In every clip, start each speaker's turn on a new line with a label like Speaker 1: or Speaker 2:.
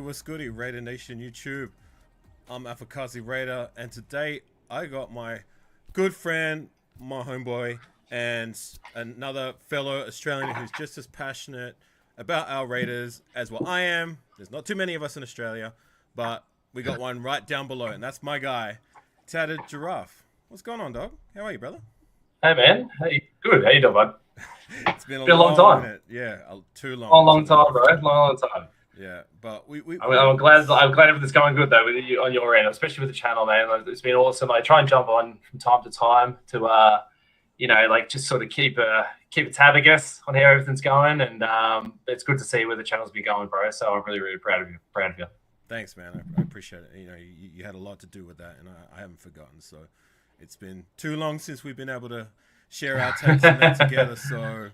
Speaker 1: what's goody, Raider Nation YouTube? I'm Afakasi Raider, and today I got my good friend, my homeboy, and another fellow Australian who's just as passionate about our Raiders as what I am. There's not too many of us in Australia, but we got one right down below, and that's my guy, Tatted Giraffe. What's going on, dog? How are you, brother?
Speaker 2: Hey man, hey, good. How you doing, bud?
Speaker 1: It's been a
Speaker 2: Long time.
Speaker 1: minute. Yeah, too long.
Speaker 2: Long time, bro. Long time.
Speaker 1: Yeah, but we
Speaker 2: I'm glad. I'm glad everything's going good though with you on your end, especially with the channel, man. Like, it's been awesome. I try and jump on from time to time to, like just sort of keep a tab, I guess, on how everything's going. And it's good to see where the channel's been going, bro. So I'm really, really proud of you.
Speaker 1: Thanks, man. I appreciate it. You know, you had a lot to do with that, and I haven't forgotten. So it's been too long since we've been able to share our takes on that together. So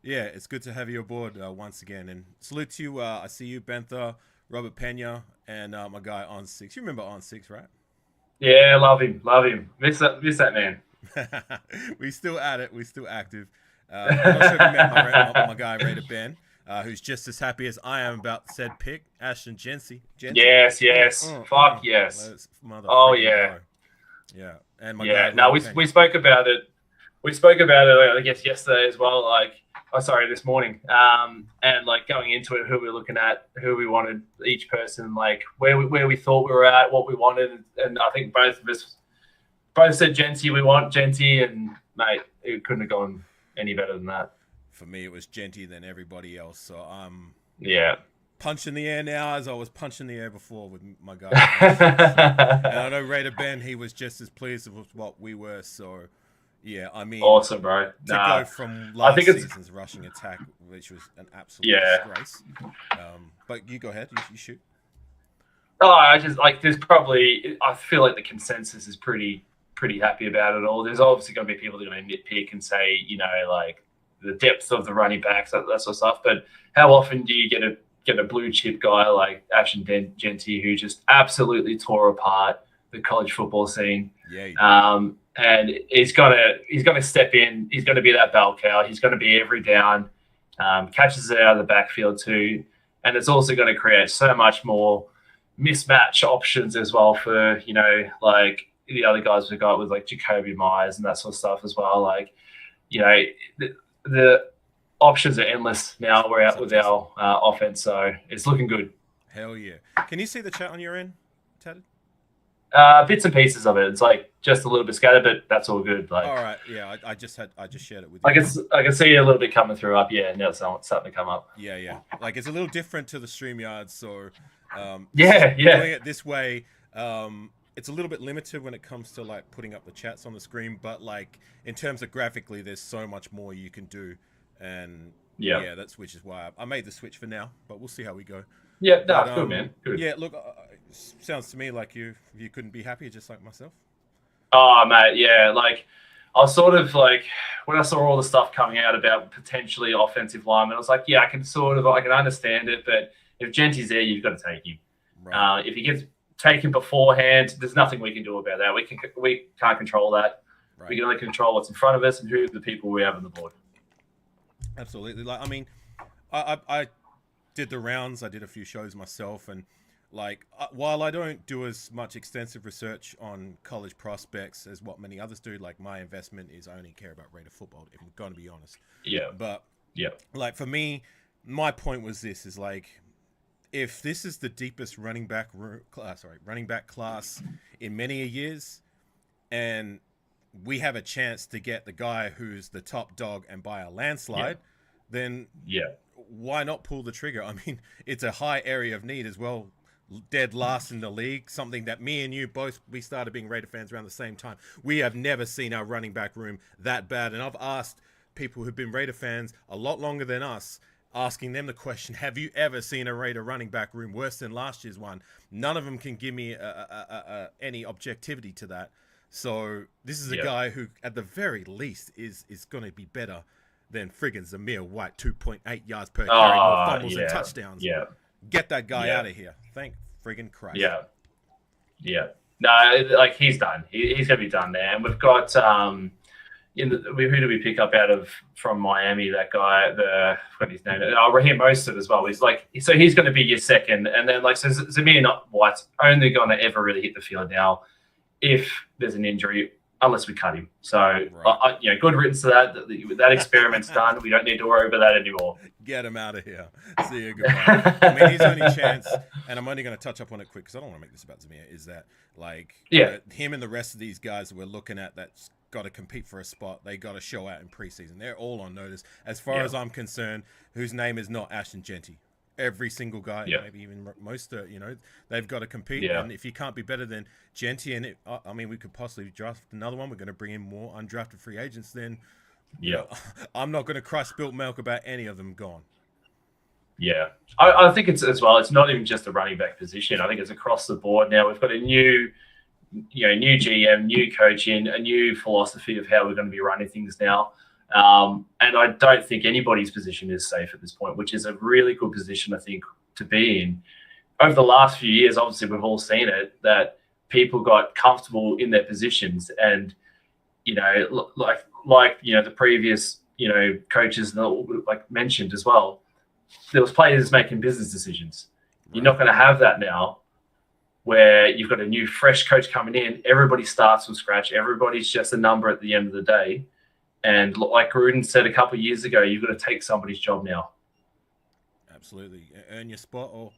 Speaker 1: yeah, it's good to have you aboard once again. And salute to you. I see you, Bentha, Robert Pena, and my guy On Six. You remember On Six, right?
Speaker 2: Yeah, love him. Miss that man.
Speaker 1: We still at it. We still active. I'm not sure if you met my guy Raider Ben, who's just as happy as I am about said pick, ASHTON Jeanty.
Speaker 2: Yes. Fuck yes. Oh yeah.
Speaker 1: Guy. Yeah. And my
Speaker 2: yeah.
Speaker 1: guy,
Speaker 2: No, we spoke about it. We spoke about it, I guess, yesterday as well. This morning. And like going into it, who we're looking at, who we wanted, each person, like where we thought we were at, what we wanted, and I think both of us said Jeanty. We want Jeanty, and mate, it couldn't have gone any better than that.
Speaker 1: For me, it was Jeanty than everybody else. So I'm punching the air now as I was punching the air before with my guy. And I know Raider Ben, he was just as pleased with what we were. So yeah, I mean,
Speaker 2: awesome, bro.
Speaker 1: To go from last season's rushing attack, which was an absolute disgrace. But you go ahead, you shoot.
Speaker 2: Oh, I just like I feel like the consensus is pretty happy about it all. There's obviously going to be people that are going to nitpick and say, like the depth of the running backs, that sort of stuff. But how often do you get a blue chip guy like ASHTON Jeanty who just absolutely tore apart the college football scene?
Speaker 1: Yeah.
Speaker 2: And he's gonna step in. He's gonna be that bell cow. He's gonna be every down, catches it out of the backfield too, and it's also going to create so much more mismatch options as well for like the other guys we got with like Jacoby Myers and that sort of stuff as well. Like the options are endless now. We're out with our offense, so it's looking good.
Speaker 1: Hell yeah! Can you see the chat on your end, Tatted?
Speaker 2: Bits and pieces of it. It's like just a little bit scattered, but that's all good. Like,
Speaker 1: all right, yeah. I just shared it with you.
Speaker 2: I can see a little bit coming through up. Yeah, now it's starting to come up.
Speaker 1: Yeah. Like it's a little different to the StreamYard, so doing it this way, it's a little bit limited when it comes to like putting up the chats on the screen. But like in terms of graphically, there's so much more you can do, and that's which is why I made the switch for now. But we'll see how we go.
Speaker 2: Yeah, good man. Good.
Speaker 1: Yeah, look. Sounds to me like you couldn't be happier, just like myself.
Speaker 2: Oh, mate, yeah. Like, I was sort of like, when I saw all the stuff coming out about potentially offensive linemen, I was like, yeah, I can understand it, but if Jeanty's there, you've got to take him. Right. If he gets taken beforehand, there's nothing we can do about that. We can't control that. Right. We can only control what's in front of us and who the people we have on the board.
Speaker 1: Absolutely. Like, I mean, I did the rounds. I did a few shows myself, and like, while I don't do as much extensive research on college prospects as what many others do, like my investment is I only care about Raider football, if I'm going to be honest.
Speaker 2: Yeah.
Speaker 1: But like for me, my point was this: is like, if this is the deepest running back class in many years, and we have a chance to get the guy who's the top dog and by a landslide, then why not pull the trigger? I mean, it's a high area of need as well. Dead last in the league, something that me and you we started being Raider fans around the same time. We have never seen our running back room that bad, and I've asked people who've been Raider fans a lot longer than us, asking them the question, have you ever seen a Raider running back room worse than last year's one? None of them can give me any objectivity to that. So this is a guy who at the very least is going to be better than friggin' Zamir White, 2.8 yards per carry, more fumbles and touchdowns. Get that guy out of here. Thank friggin' Christ.
Speaker 2: Yeah. No, like he's done. He's going to be done there. And we've got, who did we pick up from Miami? That guy, what his name? Raheem Mostert as well. He's like, so he's going to be your second, and then like, so Zamir White's only going to ever really hit the field now if there's an injury, unless we cut him. So, right. Good riddance to that. That experiment's done. We don't need to worry about that anymore.
Speaker 1: Get him out of here. See you, goodbye. I mean, his only chance, and I'm only going to touch up on it quick because I don't want to make this about Zamir, is that, like, him and the rest of these guys that we're looking at that's got to compete for a spot, they got to show out in preseason. They're all on notice. As far as I'm concerned, whose name is not ASHTON JEANTY. Every single guy, maybe even most, they've got to compete. Yeah. And if you can't be better than Jeanty, and I mean, we could possibly draft another one. We're going to bring in more undrafted free agents. Then, I'm not going to cry spilt milk about any of them gone.
Speaker 2: Yeah, I think it's as well. It's not even just the running back position. I think it's across the board now. We've got a new GM, new coaching, a new philosophy of how we're going to be running things now. And I don't think anybody's position is safe at this point, which is a really good position, I think, to be in. Over the last few years, obviously, we've all seen it, that people got comfortable in their positions. And, like the previous, coaches like mentioned as well, there was players making business decisions. Right. You're not going to have that now, where you've got a new, fresh coach coming in. Everybody starts from scratch. Everybody's just a number at the end of the day. And like Gruden said a couple of years ago, you've got to take somebody's job now.
Speaker 1: Absolutely. Earn your spot, or,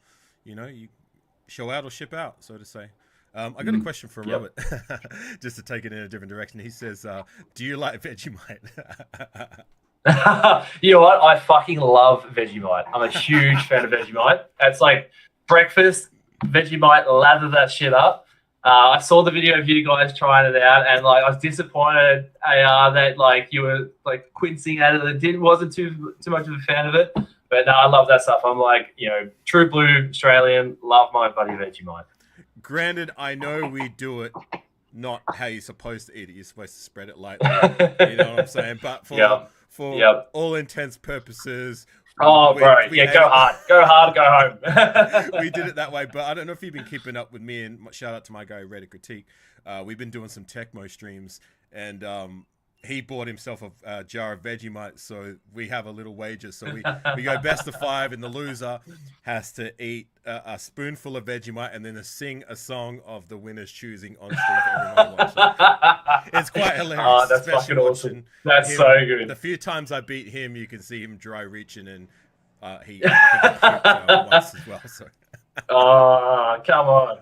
Speaker 1: you show out or ship out, so to say. I got a question for Robert, just to take it in a different direction. He says, do you like Vegemite?
Speaker 2: You know what? I fucking love Vegemite. I'm a huge fan of Vegemite. It's like breakfast, Vegemite, lather that shit up. I saw the video of you guys trying it out, and like I was disappointed that like you were like quincing at it. Wasn't too much of a fan of it, but no, I love that stuff. I'm like, true blue Australian, love my buddy Vegemite.
Speaker 1: Granted, I know we do it not how you're supposed to eat it. You're supposed to spread it lightly. You know what I'm saying? But for all intents purposes.
Speaker 2: Oh, bro. Go hard. Go hard, go home.
Speaker 1: We did it that way, but I don't know if you've been keeping up with me, and shout out to my guy, Reddit Critique. We've been doing some Tecmo streams, and he bought himself a jar of Vegemite, so we have a little wager. So we go best of 5, and the loser has to eat a spoonful of Vegemite and then sing a song of the winner's choosing on stream for everyone watching. It's quite hilarious.
Speaker 2: Oh, that's fucking awesome. That's so good.
Speaker 1: The few times I beat him, you can see him dry reaching, and he puked once as well. So.
Speaker 2: Oh, come on.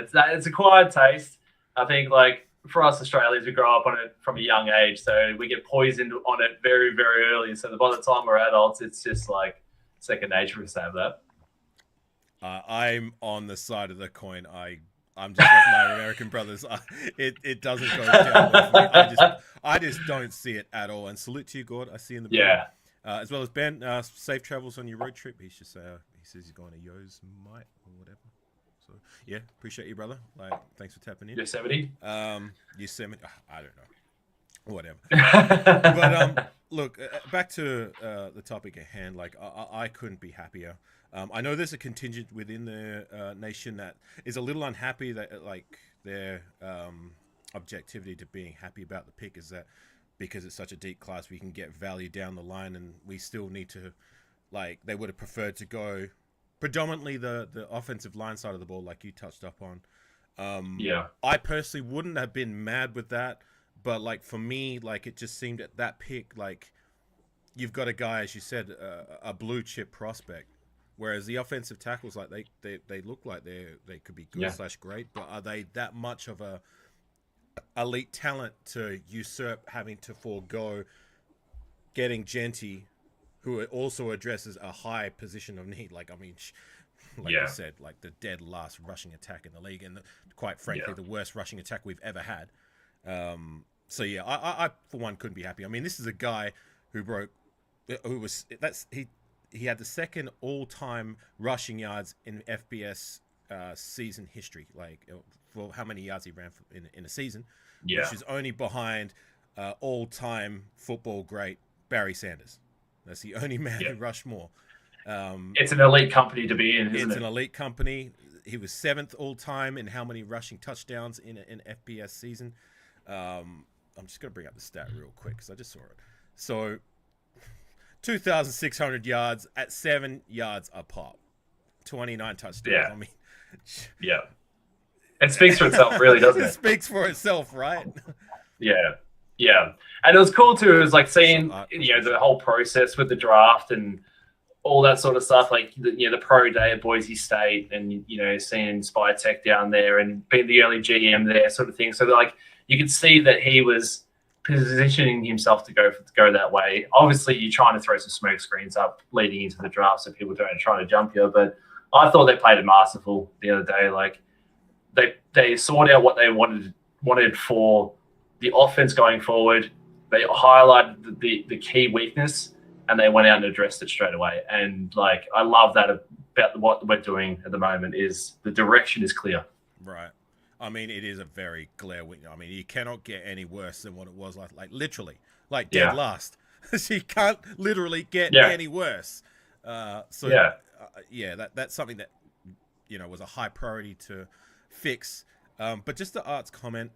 Speaker 2: It's a quiet taste. I think, like, for us Australians, we grow up on it from a young age, so we get poisoned on it very, very early. So by the time we're adults, it's just like second nature for us to have that.
Speaker 1: I'm on the side of the coin. I'm just like my American brothers. It doesn't go down well for me. I just don't see it at all. And salute to you, Gord. I see in the board. As well as Ben. Safe travels on your road trip. He says he's going to Yosemite or whatever. So yeah, appreciate you, brother. Like, thanks for tapping in.
Speaker 2: Yosemite.
Speaker 1: Yosemite. I don't know. Whatever. But look, back to the topic at hand. Like, I couldn't be happier. I know there's a contingent within the nation that is a little unhappy that like their objectivity to being happy about the pick is that because it's such a deep class, we can get value down the line, and we still need to, like, they would have preferred to go predominantly the offensive line side of the ball, like you touched up on. I personally wouldn't have been mad with that, but like for me, like it just seemed at that pick, like you've got a guy, as you said, a blue chip prospect, whereas the offensive tackles, like they look like they could be good / great, but are they that much of a elite talent to usurp having to forego getting Jeanty, who also addresses a high position of need? Like, I mean, like I said, like the dead last rushing attack in the league, and quite frankly, the worst rushing attack we've ever had. So yeah, I for one couldn't be happy. I mean, this is a guy who he had the second all-time rushing yards in FBS season history. Like, for how many yards he ran in a season, which is only behind all-time football great Barry Sanders. That's the only man who rushed more.
Speaker 2: It's an elite company to be in, isn't it?
Speaker 1: It's an elite company. He was 7th all-time in how many rushing touchdowns in an FBS season. I'm just going to bring up the stat real quick because I just saw it. So 2,600 yards at 7 yards a pop, 29 touchdowns.
Speaker 2: Yeah.
Speaker 1: I mean,
Speaker 2: yeah. It speaks for itself, really, doesn't it?
Speaker 1: It speaks for itself, right?
Speaker 2: Yeah. Yeah. And it was cool too. It was like seeing, the whole process with the draft and all that sort of stuff, like the pro day at Boise State, and seeing Spy Tech down there and being the early GM there, sort of thing. So like you could see that he was positioning himself to go that way. Obviously, you're trying to throw some smoke screens up leading into the draft so people don't try to jump you. But I thought they played it masterful the other day. Like they sorted out what they wanted for the offense going forward. They highlighted the key weakness, and they went out and addressed it straight away. And like, I love that about what we're doing at the moment is the direction is clear.
Speaker 1: Right. I mean, it is a very clear weakness. I mean, you cannot get any worse than what it was like literally, like dead last. You can't literally get any worse. That's something that, was a high priority to fix. But just to Art's comment,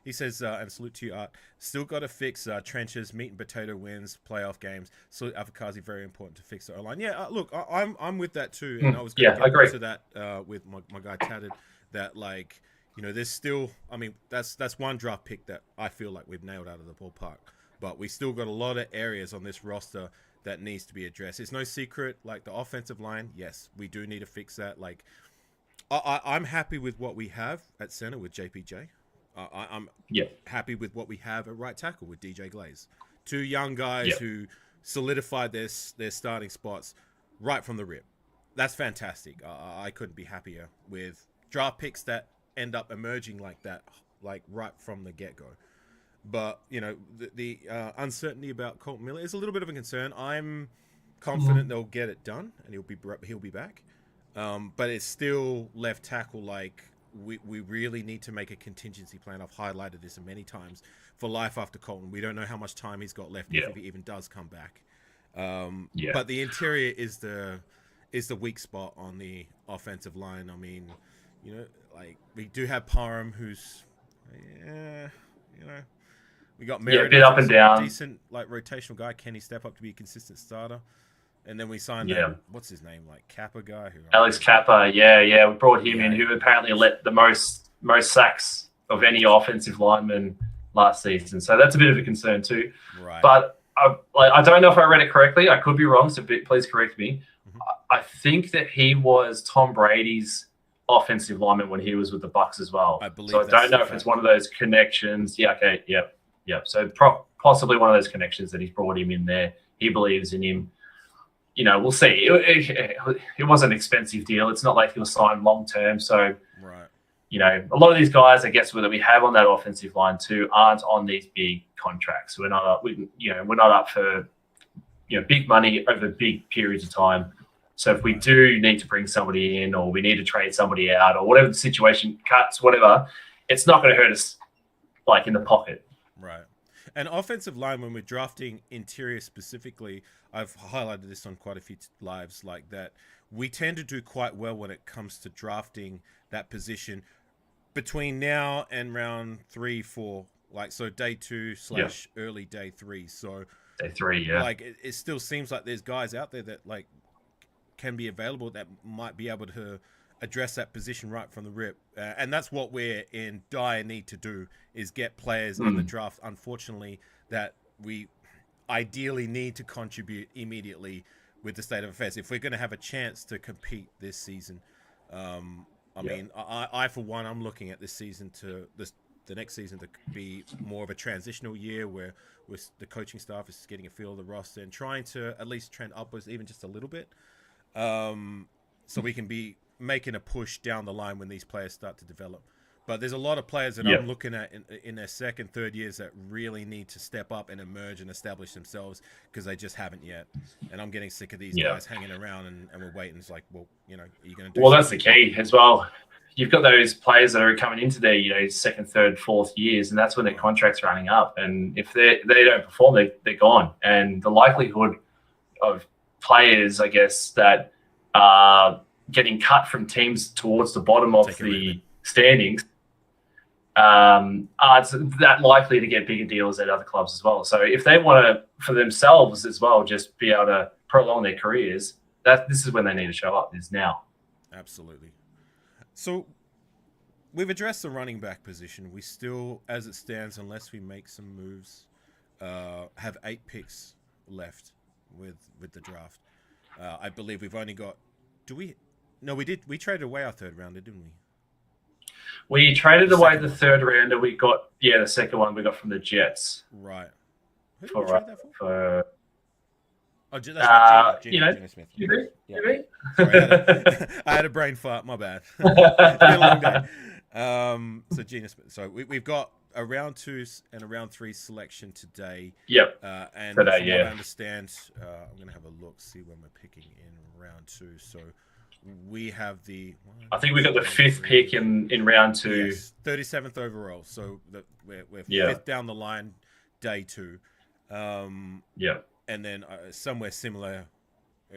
Speaker 1: he says, and salute to you, Art, still got to fix trenches, meat and potato wins, playoff games. So Afakasi, very important to fix the O-line. Yeah, look, I'm with that too. And I was going to get into that with my guy Tatted, that like, there's still, I mean, that's one draft pick that I feel like we've nailed out of the ballpark. But we still got a lot of areas on this roster that needs to be addressed. It's no secret, like the offensive line, yes, we do need to fix that. Like, I'm happy with what we have at center with JPJ. I'm happy with what we have at right tackle with DJ Glaze. Two young guys who solidified their starting spots right from the rip. That's fantastic. I couldn't be happier with draft picks that end up emerging like that, like right from the get-go. But, the uncertainty about Colton Miller is a little bit of a concern. I'm confident they'll get it done and he'll be back. But it's still left tackle. Like we really need to make a contingency plan. I've highlighted this many times for life after Colton. We don't know how much time he's got left if he even does come back. But the interior is the weak spot on the offensive line. I mean, like we do have Parham, who's we got Merritt,
Speaker 2: a bit up and down,
Speaker 1: decent like rotational guy. Can he step up to be a consistent starter? And then we signed what's his name, like Kappa guy,
Speaker 2: Alex Kappa. Yeah, we brought him in, who apparently let the most sacks of any offensive lineman last season. So that's a bit of a concern too.
Speaker 1: Right.
Speaker 2: But I don't know if I read it correctly. I could be wrong, so please correct me. Mm-hmm. I think that he was Tom Brady's offensive lineman when he was with the Bucs as well.
Speaker 1: I believe.
Speaker 2: So I don't know if it's one of those connections. Yeah. Okay. Yep. So possibly one of those connections that he's brought him in there. He believes in him. We'll see. It was an expensive deal. It's not like he was signed long term. So, a lot of these guys, I guess, that we have on that offensive line too, aren't on these big contracts. We're not up for big money over big periods of time. So if we do need to bring somebody in, or we need to trade somebody out, or whatever the situation, cuts, whatever, it's not going to hurt us like in the pocket.
Speaker 1: Right. And offensive line, when we're drafting interior specifically, I've highlighted this on quite a few lives like that. We tend to do quite well when it comes to drafting that position between now and round 3, 4, like so day 2 / early day 3. So
Speaker 2: day 3,
Speaker 1: like it still seems like there's guys out there that like can be available that might be able to address that position right from the rip. And that's what we're in dire need to do, is get players in the draft, unfortunately, that we ideally need to contribute immediately with the state of affairs if we're going to have a chance to compete this season. I mean, I for one, I'm looking at this season the next season to be more of a transitional year where the coaching staff is getting a feel of the roster and trying to at least trend upwards even just a little bit, so we can be making a push down the line when these players start to develop. But there's a lot of players that I'm looking at in their second, third years that really need to step up and emerge and establish themselves because they just haven't yet. And I'm getting sick of these guys hanging around and we're waiting. It's like, well, are you going to do
Speaker 2: Well, that's the key as well. You've got those players that are coming into their, second, third, fourth years, and that's when their contract's running up. And if they don't perform, they're gone. And the likelihood of players, I guess, that are getting cut from teams towards the bottom of the standings aren't that likely to get bigger deals at other clubs as well. So if they want to, for themselves as well, just be able to prolong their careers, this is when they need to show up. Is now.
Speaker 1: Absolutely. So we've addressed the running back position. We still, as it stands, unless we make some moves, have 8 picks left with the draft. I believe we've only got. Do we? No, we did. We traded away our 3rd rounder, didn't we?
Speaker 2: We traded away the 3rd rounder. We got the 2nd one we got from the Jets.
Speaker 1: Right. Who did
Speaker 2: For,
Speaker 1: we trade that for?
Speaker 2: Oh,
Speaker 1: that's right, Gino Smith.
Speaker 2: Yeah.
Speaker 1: Sorry, I had a brain fart. My bad. It's been a long day. So Gino Smith. So we've got a round 2 and a round 3 selection today.
Speaker 2: Yep.
Speaker 1: And
Speaker 2: today,
Speaker 1: from what I understand, I'm going to have a look, see when we're picking in round 2. So we have the.
Speaker 2: I think we got the 5th pick in round 2.
Speaker 1: Yes, 37th overall. So we're 5th down the line, day 2.
Speaker 2: Yeah.
Speaker 1: And then somewhere similar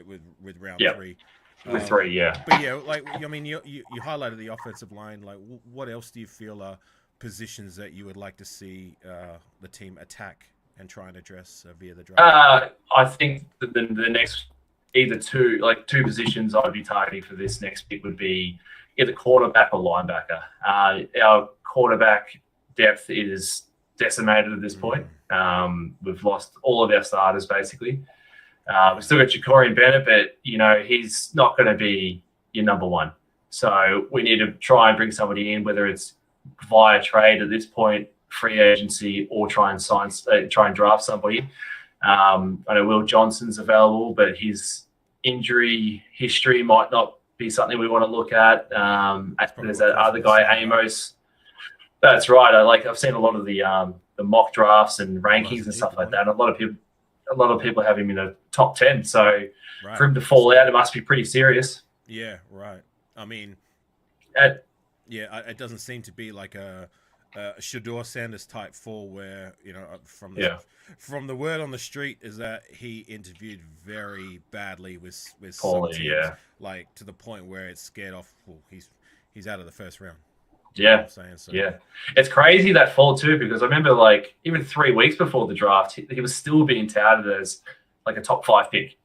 Speaker 1: with round 3.
Speaker 2: With 3, yeah.
Speaker 1: But yeah, like I mean, you highlighted the offensive line. Like, what else do you feel are positions that you would like to see the team attack and try and address via the draft?
Speaker 2: I think the next either two positions I'd be targeting for this next pick would be either quarterback or linebacker. Our quarterback depth is decimated at this point. We've lost all of our starters basically. We've still got Ja'Cory Bennett, but he's not going to be your number one. So we need to try and bring somebody in, whether it's via trade at this point, free agency, or try and draft somebody. I know Will Johnson's available, but his injury history might not be something we want to look at. There's that other guy, Amos. That's right. I've seen a lot of the mock drafts and rankings and stuff like that. A lot of people have him in the top 10. So for him to fall out, it must be pretty serious.
Speaker 1: Yeah, right. I mean, it doesn't seem to be like a Shador Sanders type fall where from the word on the street is that he interviewed very badly with some teams, like to the point where it's scared off. Well, he's out of the first round.
Speaker 2: Yeah, it's crazy that fall too, because I remember even 3 weeks before the draft, he was still being touted as like a top 5 pick.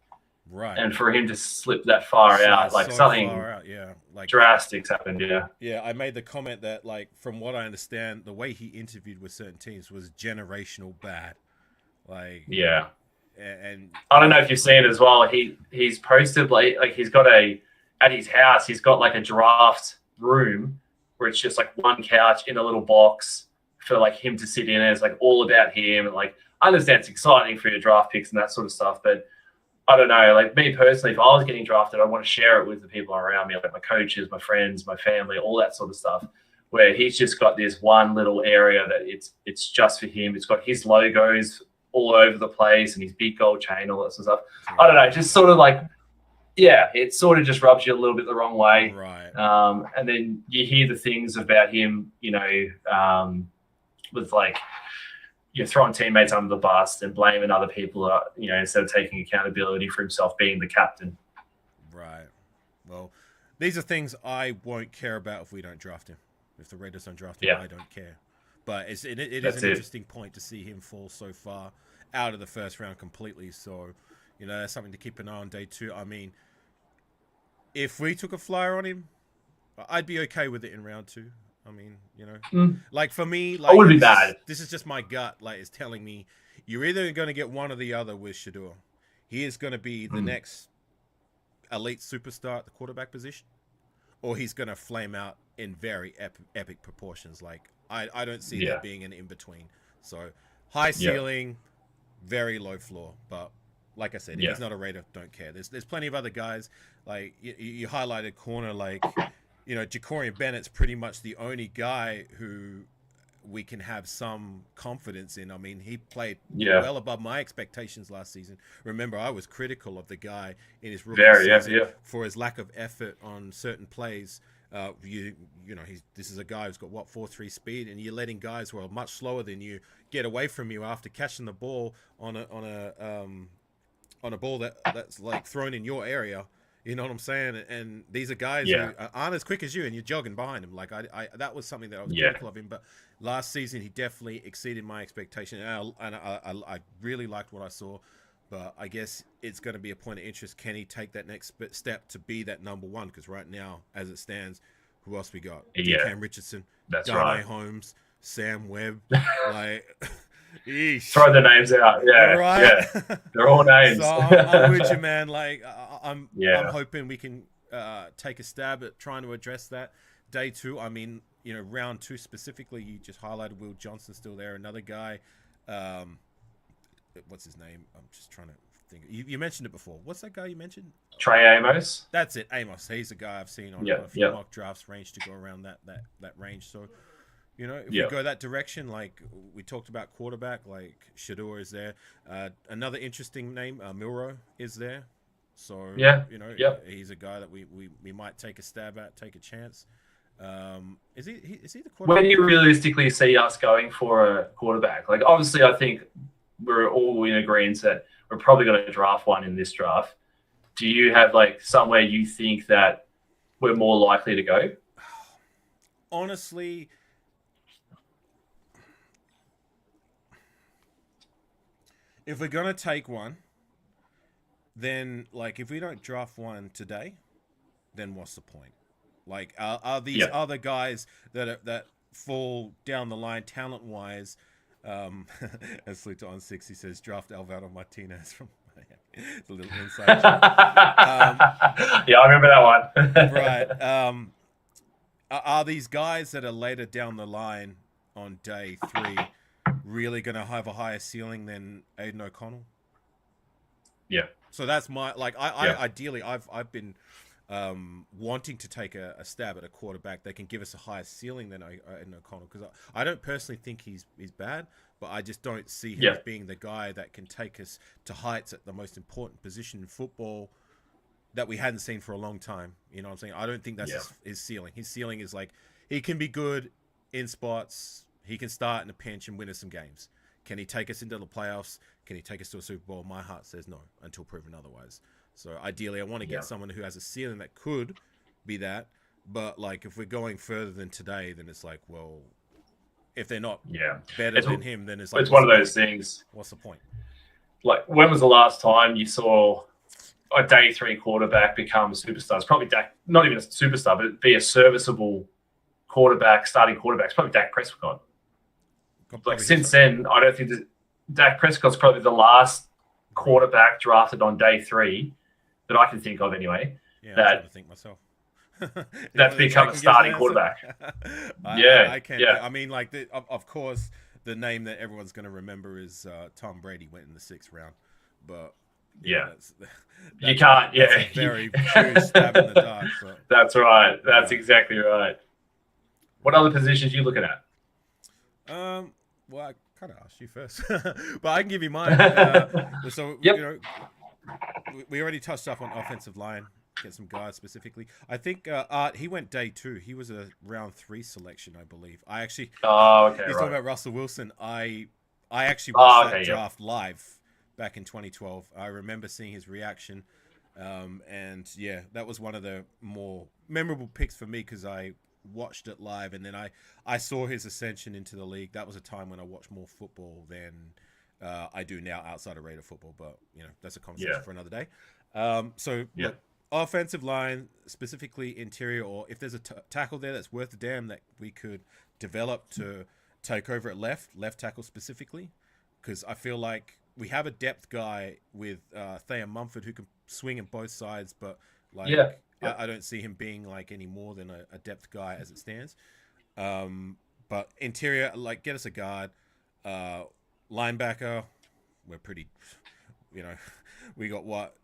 Speaker 1: Right.
Speaker 2: And for him to slip that far out, something
Speaker 1: far out,
Speaker 2: drastic happened. Yeah.
Speaker 1: Yeah, I made the comment that from what I understand, the way he interviewed with certain teams was generational bad. And
Speaker 2: I don't know if you've seen it as well. He's posted he's got at his house, he's got a draft room where it's just one couch in a little box for him to sit in. It's all about him. And I understand it's exciting for your draft picks and that sort of stuff, but I don't know. Me personally, if I was getting drafted, I want to share it with the people around me, my coaches, my friends, my family, all that sort of stuff. Where he's just got this one little area that it's just for him. It's got his logos all over the place and his big gold chain, all that sort of stuff. I don't know, just sort of it sort of just rubs you a little bit the wrong way.
Speaker 1: Right.
Speaker 2: And then you hear the things about him, with you're throwing teammates under the bus and blaming other people, instead of taking accountability for himself being the captain.
Speaker 1: Right. Well, these are things I won't care about if we don't draft him. If the Raiders don't draft him, I don't care. But it is an interesting point to see him fall so far out of the first round completely. So, that's something to keep an eye on day 2. I mean, if we took a flyer on him, I'd be okay with it in round 2. I mean, for me,
Speaker 2: I wouldn't be bad.
Speaker 1: This is just my gut. It's telling me you're either going to get one or the other with Shador. He is going to be the next elite superstar at the quarterback position, or he's going to flame out in very epic proportions. I don't see there being an in between. So high ceiling, very low floor. But like I said, if he's not a Raider, don't care. There's plenty of other guys. You highlighted corner, Ja'Cory Bennett's pretty much the only guy who we can have some confidence in. I mean, he played well above my expectations last season. Remember, I was critical of the guy in his rookie season for his lack of effort on certain plays. This is a guy who's got 4.3 speed, and you're letting guys who are much slower than you get away from you after catching the ball on a ball that's thrown in your area. You know what I'm saying? And these are guys
Speaker 2: Yeah.
Speaker 1: who aren't as quick as you, and you're jogging behind him. Like that was something that I was
Speaker 2: Yeah.
Speaker 1: critical of him. But last season, he definitely exceeded my expectation, and I really liked what I saw. But I guess it's going to be a point of interest. Can he take that next step to be that number one? Because right now, as it stands, who else we got?
Speaker 2: Yeah.
Speaker 1: Decam Richardson,
Speaker 2: That's
Speaker 1: Darnay
Speaker 2: right.
Speaker 1: Holmes, Sam Webb. Like, yeesh.
Speaker 2: Throw the names out. Yeah.
Speaker 1: Right.
Speaker 2: Yeah. They're all
Speaker 1: So
Speaker 2: names.
Speaker 1: I'm with you, man. Like I'm
Speaker 2: Yeah.
Speaker 1: hoping we can take a stab at trying to address that. Day two, I mean, round two specifically, you just highlighted Will Johnson still there. Another guy, um, what's his name? I'm just trying to think. You mentioned it before. What's that guy you mentioned?
Speaker 2: Trey Amos.
Speaker 1: That's it, Amos. He's a guy I've seen on
Speaker 2: Yeah.
Speaker 1: a few
Speaker 2: Yeah.
Speaker 1: mock drafts range to go around that range. So, if
Speaker 2: Yeah.
Speaker 1: we go that direction, like we talked about quarterback, like Shador is there. Another interesting name, Milrow is there. So,
Speaker 2: Yeah. Yep.
Speaker 1: he's a guy that we might take a stab at, take a chance. Is he the quarterback?
Speaker 2: Where do you realistically see us going for a quarterback? Like, obviously, I think we're all in agreement that we're probably going to draft one in this draft. Do you have like somewhere you think that we're more likely to go?
Speaker 1: Honestly, if we're gonna take one, then like if we don't draft one today, then what's the point? Like, are these other guys that fall down the line talent wise? As Sluta on 60 says, draft Alvaro Martinez from. It's a little inside joke.
Speaker 2: Yeah, I remember that one.
Speaker 1: Right. Are these guys that are later down the line on day 3 really going to have a higher ceiling than Aiden O'Connell?
Speaker 2: Yeah.
Speaker 1: So that's my ideally I've been wanting to take a stab at a quarterback that can give us a higher ceiling than Aiden O'Connell, because I don't personally think he's bad, but I just don't see him as being the guy that can take us to heights at the most important position in football that we hadn't seen for a long time. You know what I'm saying? I don't think that's his ceiling. His ceiling is like, he can be good in spots. He can start in a pinch and win us some games. Can he take us into the playoffs? Can he take us to a Super Bowl? My heart says no, until proven otherwise. So ideally, I want to get someone who has a ceiling that could be that. But like, if we're going further than today, then it's like, well, if they're not better than him, then it's like,
Speaker 2: it's one of those things.
Speaker 1: What's the point?
Speaker 2: Like, when was the last time you saw a day 3 quarterback become a superstar? It's probably Dak, not even a superstar, but be a serviceable quarterback, starting quarterback. It's probably Dak Prescott. Like, since then, I don't think that Dak Prescott's probably the last quarterback drafted on day 3 that I can think of anyway.
Speaker 1: Yeah,
Speaker 2: that,
Speaker 1: I'm trying to think myself.
Speaker 2: That's become a starting quarterback.
Speaker 1: I can't. I mean, like, of course, the name that everyone's going to remember is Tom Brady went in the 6th round, but that's
Speaker 2: you can't.
Speaker 1: That's a very true stab in the dark. But,
Speaker 2: that's right. That's exactly right. What other positions are you looking at?
Speaker 1: Well, I kind of asked you first, but I can give you mine. So we already touched up on offensive line. Get some guys specifically. I think Art, he went day 2. He was a round 3 selection, I believe. I actually.
Speaker 2: Oh, okay.
Speaker 1: He's talking about Russell Wilson. I actually watched that draft live back in 2012. I remember seeing his reaction, and that was one of the more memorable picks for me because I watched it live, and then I saw his ascension into the league. That was a time when I watched more football than I do now outside of Raider football, but that's a conversation for another day. Look, offensive line, specifically interior, or if there's a tackle there that's worth a damn that we could develop to take over at left tackle specifically, because I feel like we have a depth guy with Thea Mumford who can swing in both sides, but like I don't see him being like any more than a depth guy as it stands. But interior, like, get us a guard. Linebacker, we're pretty, we got what?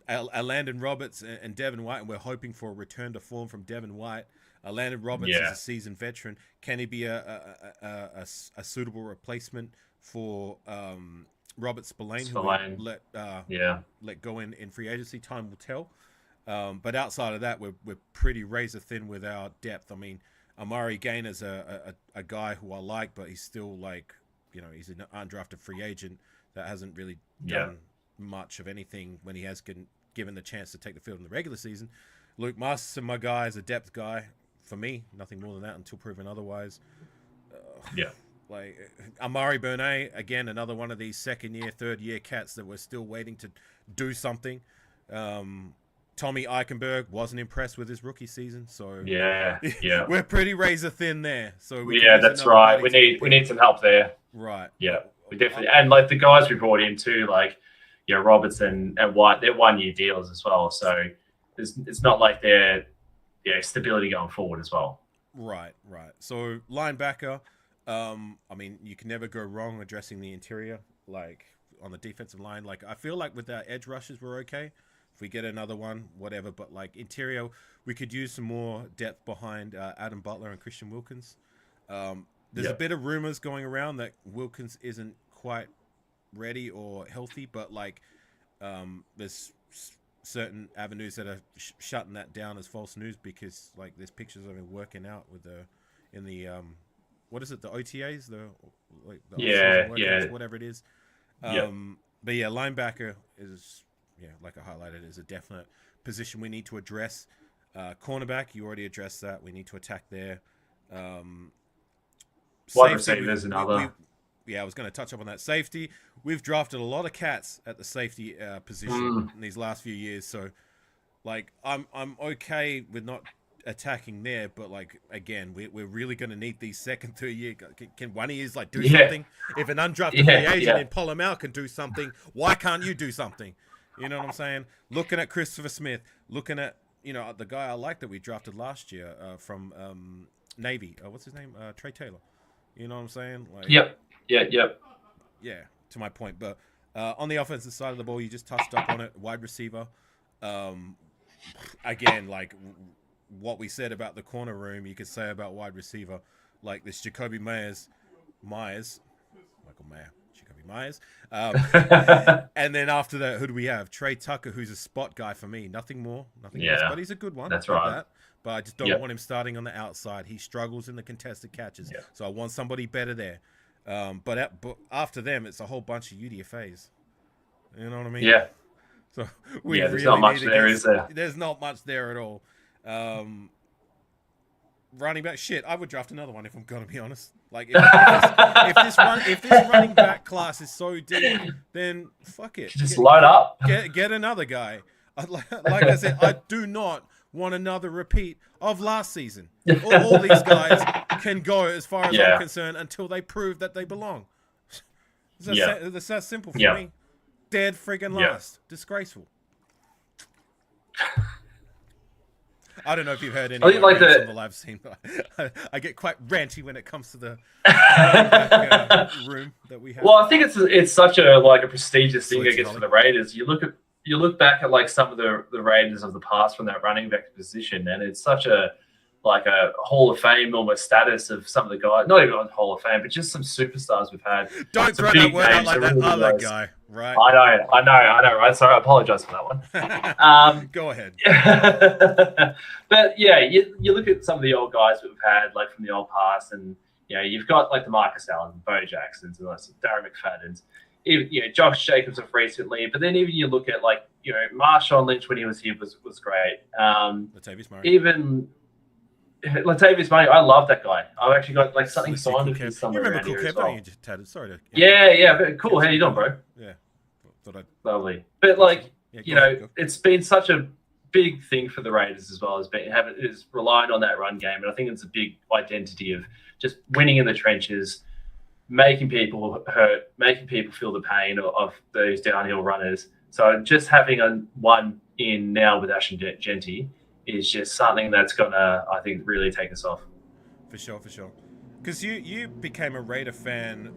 Speaker 1: Landon Roberts and Devin White, and we're hoping for a return to form from Devin White. Landon Roberts is a seasoned veteran. Can he be a suitable replacement for Robert Spillane, who we let go in free agency? Time will tell. But outside of that, we're pretty razor thin with our depth. I mean, Amari Gainer's a guy who I like, but he's still like, he's an undrafted free agent that hasn't really done much of anything when he has given the chance to take the field in the regular season. Luke Masterson, my guy, is a depth guy. For me, nothing more than that until proven otherwise.
Speaker 2: Yeah.
Speaker 1: Like Amari Burnett, again, another one of these second year, third year cats that we're still waiting to do something. Tommy Eichenberg wasn't impressed with his rookie season, so
Speaker 2: yeah,
Speaker 1: we're pretty razor thin there. So
Speaker 2: that's right. We need some help there.
Speaker 1: Right.
Speaker 2: Yeah, we definitely, and like the guys we brought in too, like Robertson and White, they're 1 year deals as well. So it's not like they're stability going forward as well.
Speaker 1: Right. So linebacker, I mean, you can never go wrong addressing the interior. Like on the defensive line, like I feel like with our edge rushes, we're okay. If we get another one, whatever. But like interior, we could use some more depth behind Adam Butler and Christian Wilkins. There's a bit of rumors going around that Wilkins isn't quite ready or healthy, but like there's certain avenues that are shutting that down as false news because like there's pictures of him working out with what is it, the OTAs, the workouts, whatever it is. But yeah, linebacker is like I highlighted, is a definite position we need to address. Cornerback, you already addressed that. We need to attack there.
Speaker 2: Wide receiver is another.
Speaker 1: I was going to touch up on that. Safety, we've drafted a lot of cats at the safety position in these last few years. So, like, I'm okay with not attacking there, but like again, we're really going to need these second, third year. Can one of you like do something? If an undrafted free agent in Polamalu can do something, why can't you do something? You know what I'm saying? Looking at Christopher Smith, looking at the guy I like that we drafted last year from Navy. What's his name? Trey Taylor. You know what I'm saying? Like,
Speaker 2: Yep.
Speaker 1: Yeah, to my point. But on the offensive side of the ball, you just touched up on it. Wide receiver. Again, like what we said about the corner room, you could say about wide receiver. Like this Jacoby Myers. And then after that, who do we have? Trey Tucker, who's a spot guy for me. Nothing more, nothing less. But he's a good one.
Speaker 2: That's right.
Speaker 1: That. But I just don't want him starting on the outside. He struggles in the contested catches. So I want somebody better there. But after them, it's a whole bunch of UDFAs. You know what I mean?
Speaker 2: Yeah.
Speaker 1: So
Speaker 2: there's really not much there, is there?
Speaker 1: There's not much there at all. Running back, shit, I would draft another one if I'm gonna be honest. Like if this running back class is so deep, then fuck it.
Speaker 2: Just load up.
Speaker 1: Get another guy. Like I said, I do not want another repeat of last season. All these guys can go as far as I'm concerned until they prove that they belong. That's that simple for me. Dead friggin' last. Disgraceful. I don't know if you've heard any of the live scene, but I get quite ranty when it comes to the room that we have.
Speaker 2: Well, I think it's such a prestigious thing, I guess, for the Raiders. You look back at like some of the Raiders of the past from that running back position, and it's such a Hall of Fame almost status of some of the guys. Not even on Hall of Fame, but just some superstars we've had.
Speaker 1: Don't throw that word out like that other guy, right?
Speaker 2: I know, right? Sorry, I apologize for that one.
Speaker 1: Go ahead.
Speaker 2: But yeah, you look at some of the old guys that we've had, like from the old past, and you've got like the Marcus Allen, Bo Jacksons, and like Darren McFadden's. Even, Josh Jacobs of recently, but then even you look at like Marshawn Lynch when he was here was great.
Speaker 1: Latavius Murray.
Speaker 2: Even Latavius Murray, I love that guy. I've actually got like something signed with him somewhere around here as well.
Speaker 1: Sorry to.
Speaker 2: Yeah, but cool. How you doing, bro?
Speaker 1: Yeah,
Speaker 2: lovely. But like it's been such a big thing for the Raiders as well is relying on that run game, and I think it's a big identity of just winning in the trenches. Making people hurt, making people feel the pain of those downhill runners. So just having one in now with ASHTON Jeanty is just something that's gonna, I think, really take us off.
Speaker 1: For sure. Because you became a Raider fan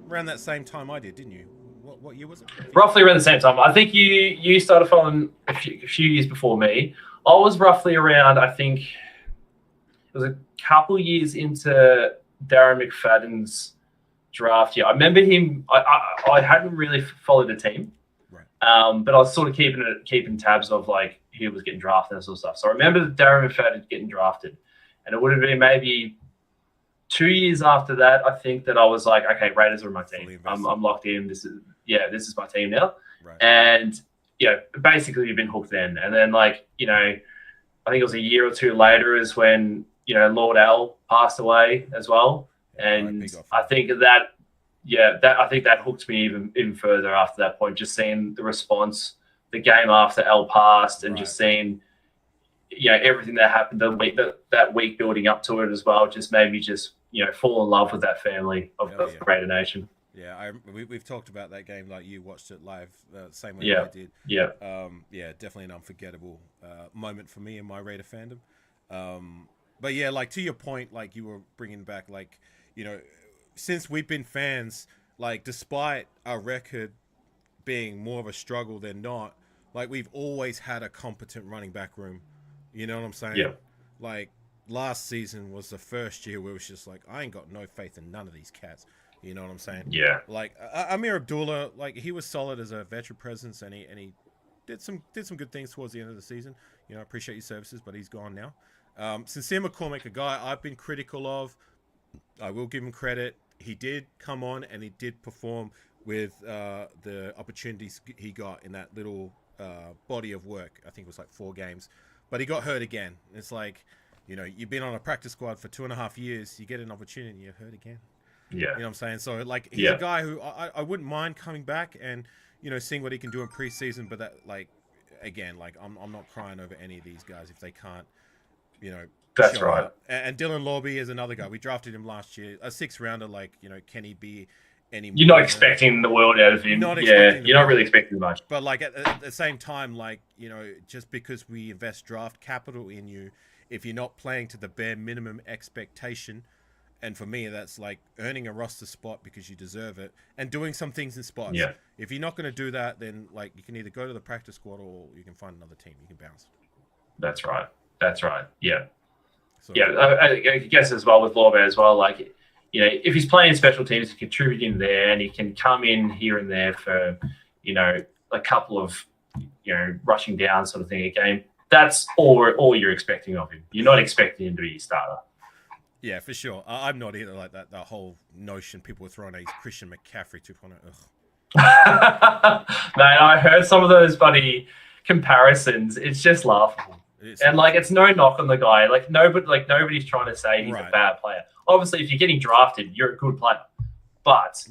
Speaker 1: around that same time I did, didn't you? What year was it?
Speaker 2: Roughly around the same time. I think you started following a few years before me. I was roughly around, I think, it was a couple years into Darren McFadden's draft. I remember him. I hadn't really followed the team,
Speaker 1: right?
Speaker 2: But I was sort of keeping tabs of like who was getting drafted and that sort of stuff. So I remember Darren McFadden getting drafted, and it would have been maybe 2 years after that. I think that I was like, okay, Raiders are my team. I'm locked in. This is my team now.
Speaker 1: Right.
Speaker 2: And basically you've been hooked then. And then like, I think it was a year or two later is when, Lord L passed away as well.
Speaker 1: Yeah,
Speaker 2: And
Speaker 1: RIP
Speaker 2: I think that hooked me even further after that point, just seeing the response, the game after L passed, and just seeing, everything that happened that week building up to it as well, just made me just, fall in love with that family of Raider Nation.
Speaker 1: Yeah, we've talked about that game. Like you watched it live, same way
Speaker 2: Yeah,
Speaker 1: I did.
Speaker 2: yeah,
Speaker 1: Yeah, definitely an unforgettable moment for me in my Raider fandom. But yeah, like to your point, like you were bringing back, like since we've been fans, like despite our record being more of a struggle than not, like we've always had a competent running back room. You know what I'm saying?
Speaker 2: yeah,
Speaker 1: Like last season was the first year where it was just like I ain't got no faith in none of these cats. You know what I'm saying?
Speaker 2: yeah.
Speaker 1: Like Amir Abdullah, like he was solid as a veteran presence, and he did some good things towards the end of the season. I appreciate your services, but he's gone now. Sincere McCormick, a guy I've been critical of, I will give him credit. He did come on and he did perform with the opportunities he got in that little body of work. I think it was like 4 games, but he got hurt again. It's like, you've been on a practice squad for 2.5 years. You get an opportunity, you're hurt again.
Speaker 2: Yeah.
Speaker 1: You know what I'm saying? So like he's a guy who I wouldn't mind coming back and seeing what he can do in preseason. But that like again, like I'm not crying over any of these guys if they can't,
Speaker 2: That's
Speaker 1: show
Speaker 2: right.
Speaker 1: up. And Dylan Lorby is another guy. We drafted him last year, a 6th rounder. Like can he be any more?
Speaker 2: You're not expecting the world out of him. You're not really expecting much.
Speaker 1: But like at the same time, like just because we invest draft capital in you, if you're not playing to the bare minimum expectation. And for me, that's like earning a roster spot because you deserve it and doing some things in spots.
Speaker 2: Yeah.
Speaker 1: If you're not going to do that, then like you can either go to the practice squad or you can find another team. You can bounce.
Speaker 2: That's right. Yeah.
Speaker 1: So,
Speaker 2: yeah. I guess as well with Lorbe as well, like, if he's playing special teams, he contributing there and he can come in here and there for, a couple of, rushing down sort of thing a game. That's all you're expecting of him. You're not expecting him to be your starter.
Speaker 1: Yeah, for sure. I'm not either like that. The whole notion people were throwing at Christian McCaffrey 2.0.
Speaker 2: Man, I heard some of those buddy comparisons. It's just laughable. It's no knock on the guy. Like nobody's trying to say he's a bad player. Obviously, if you're getting drafted, you're a good player, but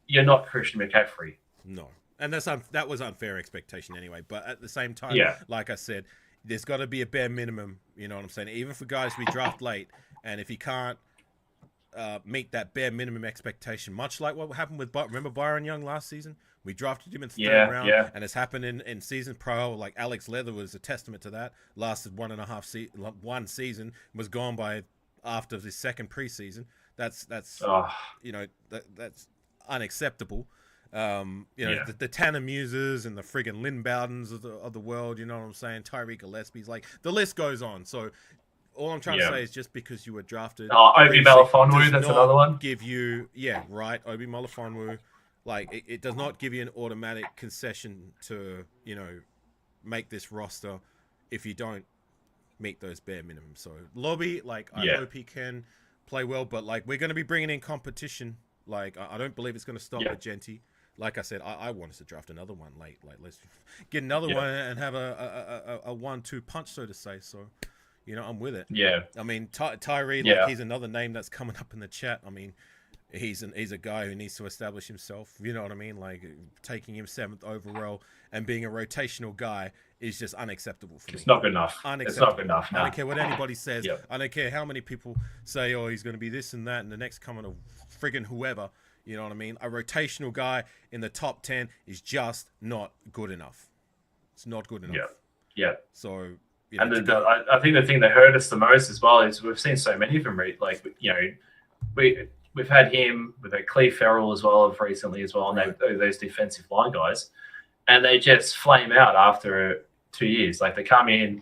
Speaker 2: you're not Christian McCaffrey.
Speaker 1: No, and that was unfair expectation anyway. But at the same time, like I said, there's got to be a bare minimum. You know what I'm saying? Even for guys we draft late. And if he can't meet that bare minimum expectation, much like what happened with remember Byron Young last season? We drafted him in the 3rd round, and it's happened in season pro. Like Alex Leather was a testament to that. Lasted 1 season, was gone by after the 2nd preseason. That's that's unacceptable. The Tanner Muses and the friggin' Lynn Bowdens of the world. You know what I'm saying? Tyree Gillespie's, like the list goes on. So. All I'm trying to say is just because you were drafted...
Speaker 2: Obi Melifonwu, that's another one.
Speaker 1: Give you... Yeah, right. Obi Melifonwu. Like, it does not give you an automatic concession to, make this roster if you don't meet those bare minimums. So, Lobby, like, I hope he can play well, but, like, we're going to be bringing in competition. Like, I don't believe it's going to stop with Jeanty. Like I said, I want us to draft another one late. Like, let's get another one and have a 1-2 punch, so to say. So... I'm with it.
Speaker 2: Yeah.
Speaker 1: I mean, Tyree, like he's another name that's coming up in the chat. I mean, he's a guy who needs to establish himself. You know what I mean? Like taking him 7th overall and being a rotational guy is just unacceptable for me.
Speaker 2: It's not good enough. It's not good enough.
Speaker 1: I don't care what anybody says. I don't care how many people say, oh, he's going to be this and that, and the next coming of friggin' whoever. You know what I mean? A rotational guy in the top 10 is just not good enough. It's not good enough.
Speaker 2: Yeah.
Speaker 1: So...
Speaker 2: and I think the thing that hurt us the most as well is we've seen so many of them. Like we've had him with Cleve Ferrell as well of recently as well, and those defensive line guys, and they just flame out after 2 years. Like they come in,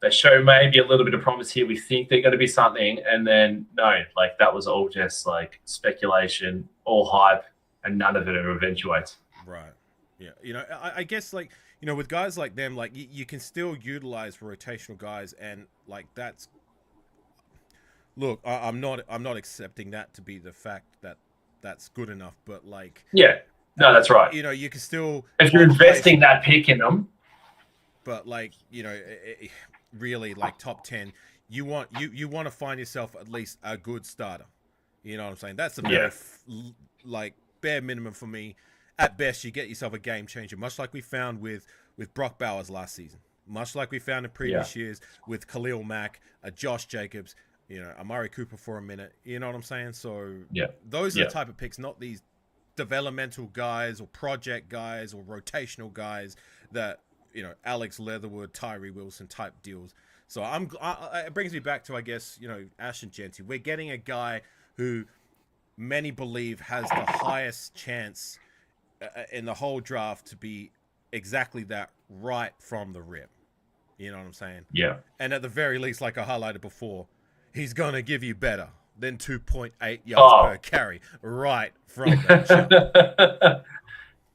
Speaker 2: they show maybe a little bit of promise here. We think they're going to be something, and then no, like that was all just like speculation, all hype, and none of it ever eventuates.
Speaker 1: Right. Yeah. I guess like. With guys like them, like you can still utilize rotational guys, and like that's. Look, I'm not accepting that to be the fact that that's good enough, but like,
Speaker 2: No, that's right.
Speaker 1: You know, you can still
Speaker 2: If you're
Speaker 1: find a place,
Speaker 2: investing that pick in them,
Speaker 1: but like you know, really like top 10, you want to find yourself at least a good starter. You know what I'm saying? That's the very
Speaker 2: yeah,
Speaker 1: like bare minimum for me. At best, you get yourself a game changer, much like we found with Brock Bowers last season, much like we found in
Speaker 2: yeah,
Speaker 1: previous years with Khalil Mack, Josh Jacobs, you know, Amari Cooper for a minute. You know what I'm saying? So
Speaker 2: yeah,
Speaker 1: those are the
Speaker 2: yeah,
Speaker 1: type of picks, not these developmental guys or project guys or rotational guys that you know Alex Leatherwood, Tyree Wilson type deals. So it brings me back to I guess you know ASHTON JEANTY. We're getting a guy who many believe has the highest chance in the whole draft to be exactly that right from the rip. You know what I'm saying?
Speaker 2: yeah.
Speaker 1: And at the very least, like I highlighted before, he's gonna give you better than 2.8 yards per
Speaker 2: Oh,
Speaker 1: carry right from the jump.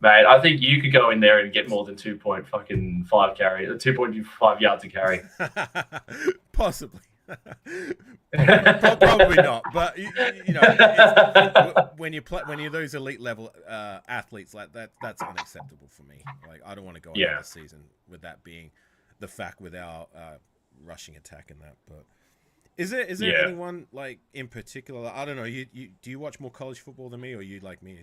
Speaker 2: mate, I think you could go in there and get more than 2.5 carry, 2.5 yards a carry.
Speaker 1: Possibly. Probably not. But you know, when you play, when you're those elite level athletes like that, that's unacceptable for me. Like I don't want to go
Speaker 2: Yeah.
Speaker 1: another season with that being the fact with our rushing attack and that. But is there
Speaker 2: Yeah.
Speaker 1: anyone like in particular? I don't know. You do you watch more college football than me, or you like me?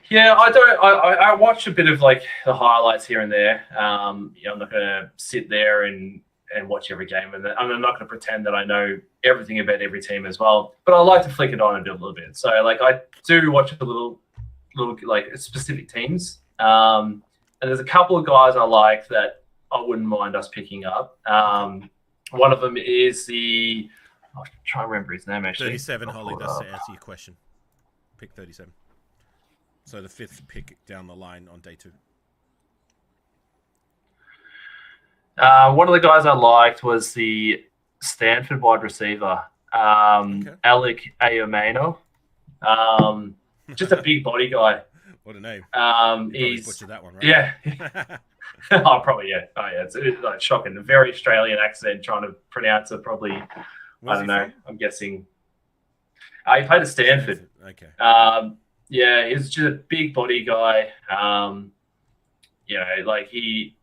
Speaker 2: Yeah, I don't. I watch a bit of like the highlights here and there. You know, I'm not going to sit there and watch every game, and I'm not going to pretend that I know everything about every team as well. But I like to flick it on and do a little bit. So like I do watch a little like specific teams. And there's a couple of guys I like that I wouldn't mind us picking up. One of them is the. I'll try and remember his name actually.
Speaker 1: 37, Holly. That's to answer your question. Pick 37. So the 5th pick down the line on day 2.
Speaker 2: One of the guys I liked was the Stanford wide receiver, Alec Ayomeno. Just a big body guy.
Speaker 1: What a name.
Speaker 2: He's
Speaker 1: butchered that one, right?
Speaker 2: Yeah. Oh, probably, yeah. Oh, yeah. It's like shocking. A very Australian accent trying to pronounce it probably.
Speaker 1: Where's
Speaker 2: I don't know.
Speaker 1: from?
Speaker 2: I'm guessing. He played at Stanford.
Speaker 1: Okay.
Speaker 2: Yeah, he's just a big body guy. You know, like he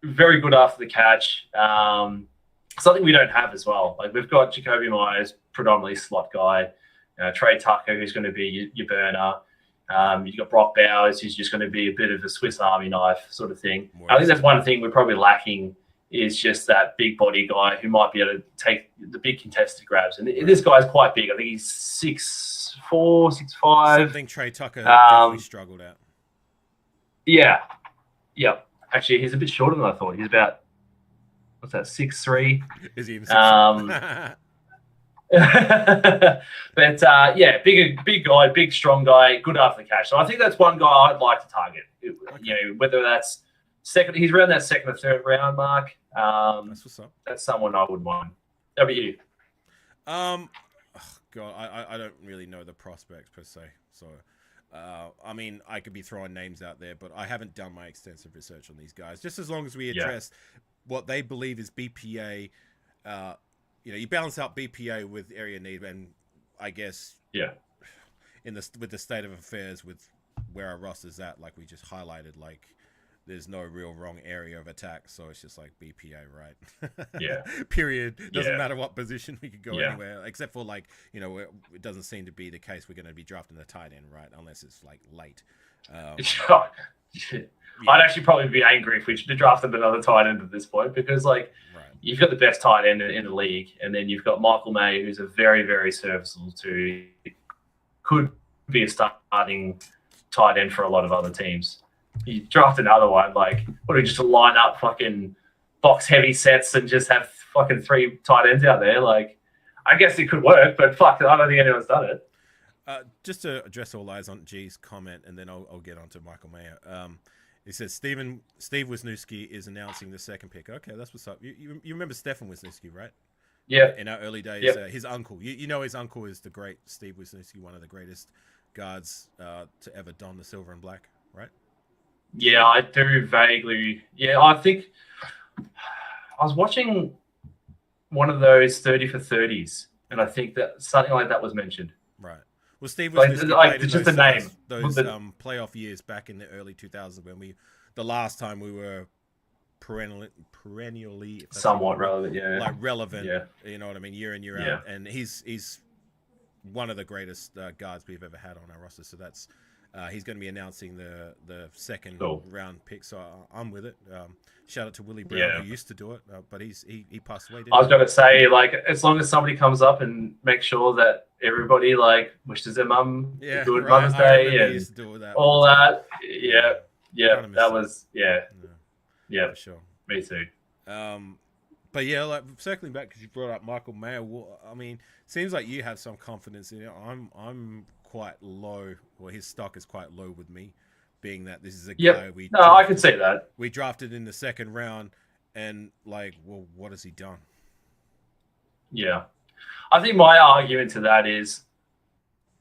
Speaker 2: very good after the catch. Something we don't have as well. Like we've got Jacoby Myers, predominantly slot guy. Trey Tucker, who's going to be your burner. You've got Brock Bowers, who's just going to be a bit of a Swiss Army knife sort of thing. I think that's one thing we're probably lacking is just that big body guy who might be able to take the big contested grabs. And this guy's quite big. I think he's 6'4", 6'5".
Speaker 1: Something Trey Tucker definitely struggled at.
Speaker 2: Yeah. Yeah. Actually, he's a bit shorter than I thought. He's about, what's that, 6'3".
Speaker 1: Is he even 6'3"?
Speaker 2: But yeah, big guy, big strong guy, good after the catch. So I think that's one guy I'd like to target. Okay. You know, whether that's second, he's around that second or third round mark.
Speaker 1: That's what's up.
Speaker 2: That's someone I would mind. How about you?
Speaker 1: Oh God, I don't really know the prospects per se. So, I mean, I could be throwing names out there, but I haven't done my extensive research on these guys. Just as long as we address what they believe is BPA. You know, you balance out BPA with area need, and I guess with the state of affairs with where our roster's at, like we just highlighted, like there's no real wrong area of attack, so it's just like BPA, right?
Speaker 2: Yeah.
Speaker 1: Period. Doesn't matter what position we could go anywhere, except for like you know it doesn't seem to be the case. We're going to be drafting the tight end, right? Unless it's like late.
Speaker 2: I'd actually probably be angry if we drafted another tight end at this point because like. You've got the best tight end in the league, and then you've got Michael May, who's a very, very serviceable could be a starting tight end for a lot of other teams. You draft another one, like, what do we just line up fucking box heavy sets and just have fucking 3 tight ends out there? Like, I guess it could work, but fuck, I don't think anyone's done it.
Speaker 1: Just to address all eyes on G's comment, and then I'll get on to Michael Mayer. He says Steve Wisniewski is announcing the 2nd pick. Okay, that's what's up. You remember Stefan Wisniewski, right?
Speaker 2: Yeah.
Speaker 1: In our early days, his uncle. You know his uncle is the great Steve Wisniewski, one of the greatest guards to ever don the silver and black, right?
Speaker 2: Yeah, I do vaguely. Yeah, I think I was watching one of those 30 for 30s, and I think that something like that was mentioned.
Speaker 1: Right. Well, Steve
Speaker 2: Like,
Speaker 1: Wisniewski played in
Speaker 2: just the name.
Speaker 1: those
Speaker 2: The-
Speaker 1: playoff years back in the early 2000s when the last time we were perennially, if that's
Speaker 2: Somewhat
Speaker 1: even a word,
Speaker 2: relevant, yeah.
Speaker 1: like relevant.
Speaker 2: Yeah.
Speaker 1: You know what I mean, year in year
Speaker 2: Yeah.
Speaker 1: out, and he's one of the greatest guards we've ever had on our roster. So that's he's going to be announcing the second round pick. So I'm with it. Shout out to Willie Brown, who used to do it, but he passed away.
Speaker 2: I was going to say, like, as long as somebody comes up and makes sure that everybody like wishes their mum a good Mother's Day and
Speaker 1: used to do that
Speaker 2: all that. Yeah. That was yeah,
Speaker 1: for sure.
Speaker 2: Me too.
Speaker 1: But yeah, like circling back because you brought up Michael Mayer. Well, I mean, seems like you have some confidence in it. I'm quite low. Well, his stock is quite low with me, being that this is a guy
Speaker 2: I could say that
Speaker 1: we drafted in the second round, and like, well, what has he done?
Speaker 2: Yeah, I think my argument to that is,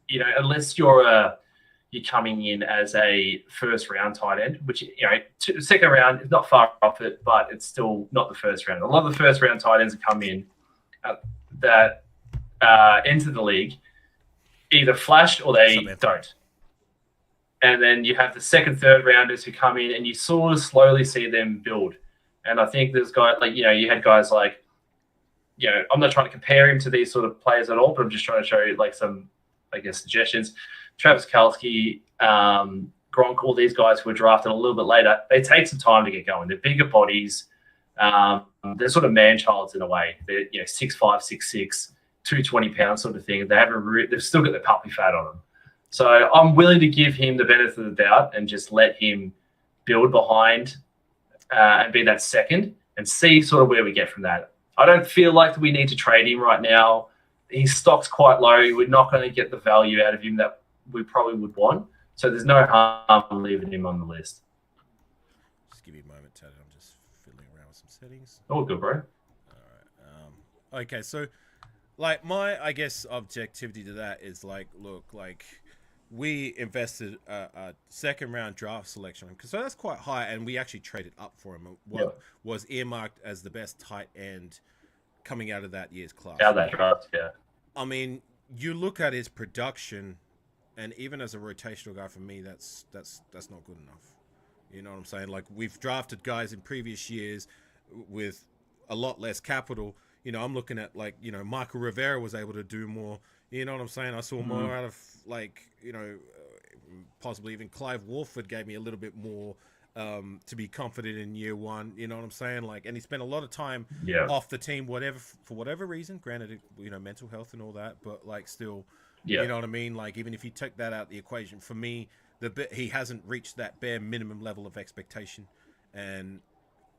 Speaker 2: unless you're coming in as a first round tight end, which, second round is not far off it, but it's still not the first round. A lot of the first round tight ends that come in that enter the league either flashed or they don't. And then you have the second, third rounders who come in and you sort of slowly see them build. And I think there's guys like, you had guys like, I'm not trying to compare him to these sort of players at all, but I'm just trying to show you like some, I guess, suggestions. Travis Kelce, Gronk, all these guys who were drafted a little bit later, they take some time to get going. They're bigger bodies. They're sort of man-childs in a way. They're 6'5", 6'6", 220 pounds sort of thing. They've still got the puppy fat on them. So I'm willing to give him the benefit of the doubt and just let him build behind and be that second and see sort of where we get from that. I don't feel like we need to trade him right now. His stock's quite low. We're not going to get the value out of him that we probably would want. So there's no harm leaving him on the list.
Speaker 1: Just give me a moment, Tatted. I'm just fiddling around with some settings.
Speaker 2: Oh, good, bro.
Speaker 1: All right. Okay, so like my, I guess, objectivity to that is like, look, like we invested a second round draft selection because so that's quite high, and we actually traded up for him. What was earmarked as the best tight end coming out of that year's class.
Speaker 2: Out of that draft, yeah.
Speaker 1: I mean, you look at his production. And even as a rotational guy, for me, that's not good enough. You know what I'm saying? Like, we've drafted guys in previous years with a lot less capital. I'm looking at, like, Michael Rivera was able to do more. You know what I'm saying? I saw more out of, like, possibly even Clive Wolford gave me a little bit more to be confident in year one. You know what I'm saying? Like, and he spent a lot of time off the team, for whatever reason. Granted, mental health and all that, but, like, still... Yeah. You know what I mean? Like, even if you took that out of the equation, for me, he hasn't reached that bare minimum level of expectation. And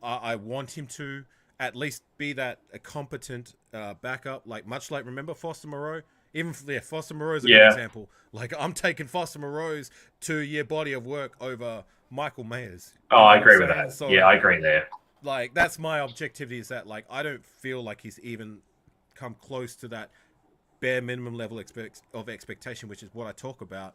Speaker 1: I want him to at least be that a competent backup, like much like, remember Foster Moreau? Even, Foster Moreau's a good example. Like, I'm taking Foster Moreau's 2-year body of work over Michael Mayer's.
Speaker 2: Oh, I agree with that. So, I agree there.
Speaker 1: Like, that's my objectivity is that, like, I don't feel like he's even come close to that bare minimum level of expectation, which is what I talk about,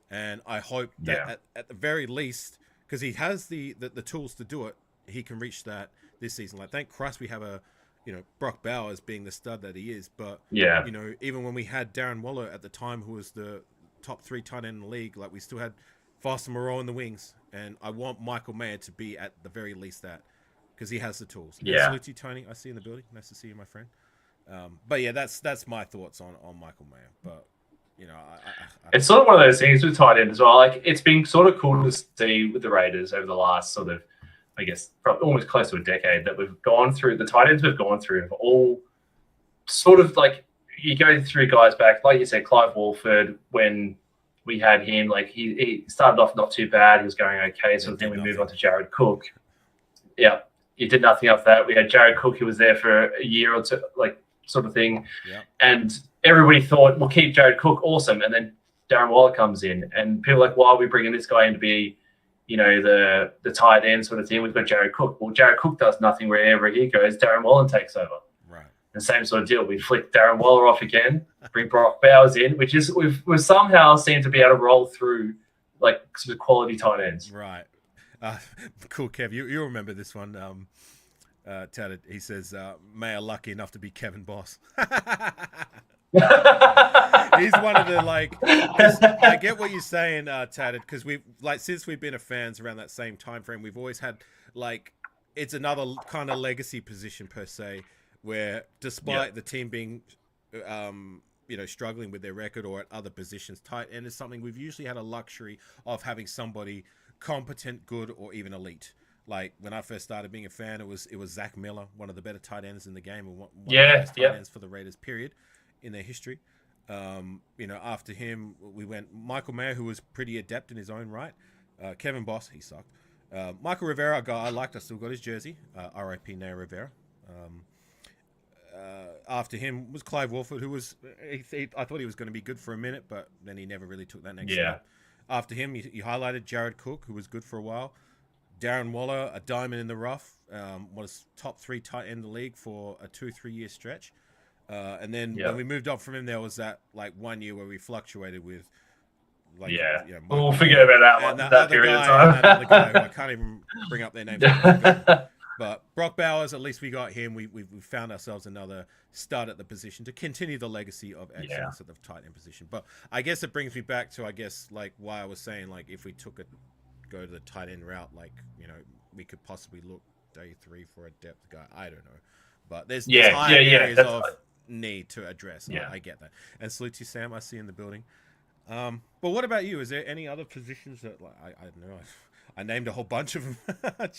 Speaker 1: and I hope that at the very least, because he has the tools to do it, he can reach that this season. Like, thank Christ we have Brock Bowers being the stud that he is, but even when we had Darren Waller at the time, who was the top 3 tight end in the league, like, we still had Foster Moreau in the wings, and I want Michael Mayer to be at the very least that, because he has the tools. Salute you, Tony. I see you in the building. Nice to see you, my friend. But yeah, that's my thoughts on Michael Mayer. But
Speaker 2: it's sort of one of those things with tight end as well. Like, it's been sort of cool to see with the Raiders over the last sort of, I guess, probably almost close to a decade that we've gone through. The tight ends we've gone through have all sort of like, you go through guys back, like you said, Clive Wolford, when we had him, like he started off not too bad, he was going okay. So then we moved on to Jared Cook. Yeah, he did nothing after that. We had Jared Cook, who was there for a year or two, like, sort of thing. Yeah. And everybody thought, we'll keep Jared Cook, awesome. And then Darren Waller comes in, and people are like, why are we bringing this guy in to be, the tight end sort of thing? We've got Jared Cook. Well, Jared Cook does nothing wherever he goes. Darren Waller takes over.
Speaker 1: Right.
Speaker 2: The same sort of deal. We flick Darren Waller off again, bring Brock Bowers in, which is we've somehow seemed to be able to roll through like sort of quality tight ends.
Speaker 1: Right. Cool, Kev. You remember this one? Tatted. He says, Mayer lucky enough to be Kevin Boss. He's one of the like. 'Cause I get what you're saying, Tatted. Because we've like since we've been a fans around that same time frame, we've always had like it's another kind of legacy position per se, where despite the team being, struggling with their record or at other positions, tight end is something we've usually had a luxury of having somebody competent, good, or even elite. Like when I first started being a fan, it was Zach Miller, one of the better tight ends in the game, and one of the best tight ends for the Raiders. Period, in their history. After him, we went Michael Mayer, who was pretty adept in his own right. Kevin Boss, he sucked. Michael Rivera, a guy I liked. I still got his jersey. R.I.P. Naya Rivera. After him was Clive Wolford, who was I thought he was going to be good for a minute, but then he never really took that next step. After him, you highlighted Jared Cook, who was good for a while. Darren Waller, a diamond in the rough, was top 3 tight end in the league for a 2-3 year stretch. And then when we moved up from him, there was that like 1 year where we fluctuated with, like,
Speaker 2: we'll forget about that period of time.
Speaker 1: And that other guy who I can't even bring up their names. But Brock Bowers, at least we got him. We found ourselves another stud at the position to continue the legacy of excellence at the tight end position. But I guess it brings me back to, like why I was saying, like, if we go to the tight end route, like, we could possibly look day 3 for a depth guy. I don't know. But there's high areas of need to address. I get that. And salute to Sam, I see in the building. But what about you? Is there any other positions that, like, I don't know. I named a whole bunch of them.
Speaker 2: I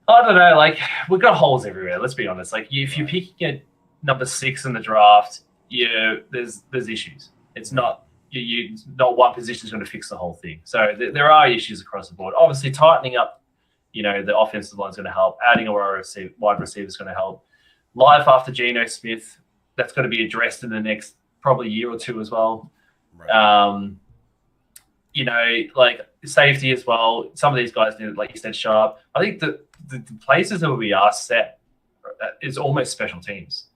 Speaker 2: don't know. Like, we've got holes everywhere. Let's be honest. Like, if you're picking at number 6 in the draft, there's issues. It's not not one position is going to fix the whole thing. So there are issues across the board. Obviously, tightening up, the offensive line is going to help. Adding a wide receiver is going to help. Life after Geno Smith, that's going to be addressed in the next probably year or two as well. Right. Like safety as well. Some of these guys need, like you said, sharp. I think the places that we are set is almost special teams.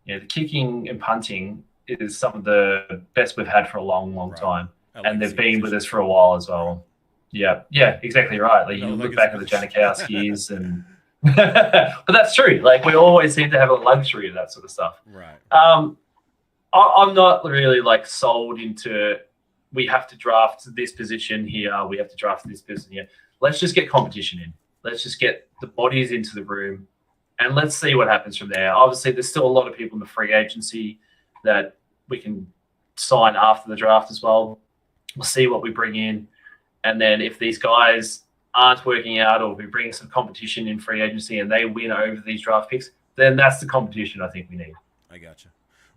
Speaker 2: The kicking and punting is some of the best we've had for a long, long time. And they've been with us for a while as well. Yeah, exactly right. Like, you look back at the Janikowskis and but that's true. Like, we always seem to have a luxury of that sort of stuff.
Speaker 1: Right.
Speaker 2: I'm not really like sold into we have to draft this position here, we have to draft this position here. Let's just get competition in. Let's just get the bodies into the room and let's see what happens from there. Obviously, there's still a lot of people in the free agency that we can sign after the draft as well. We'll see what we bring in. And then if these guys aren't working out, or we bring some competition in free agency and they win over these draft picks, then that's the competition I think we need.
Speaker 1: I gotcha.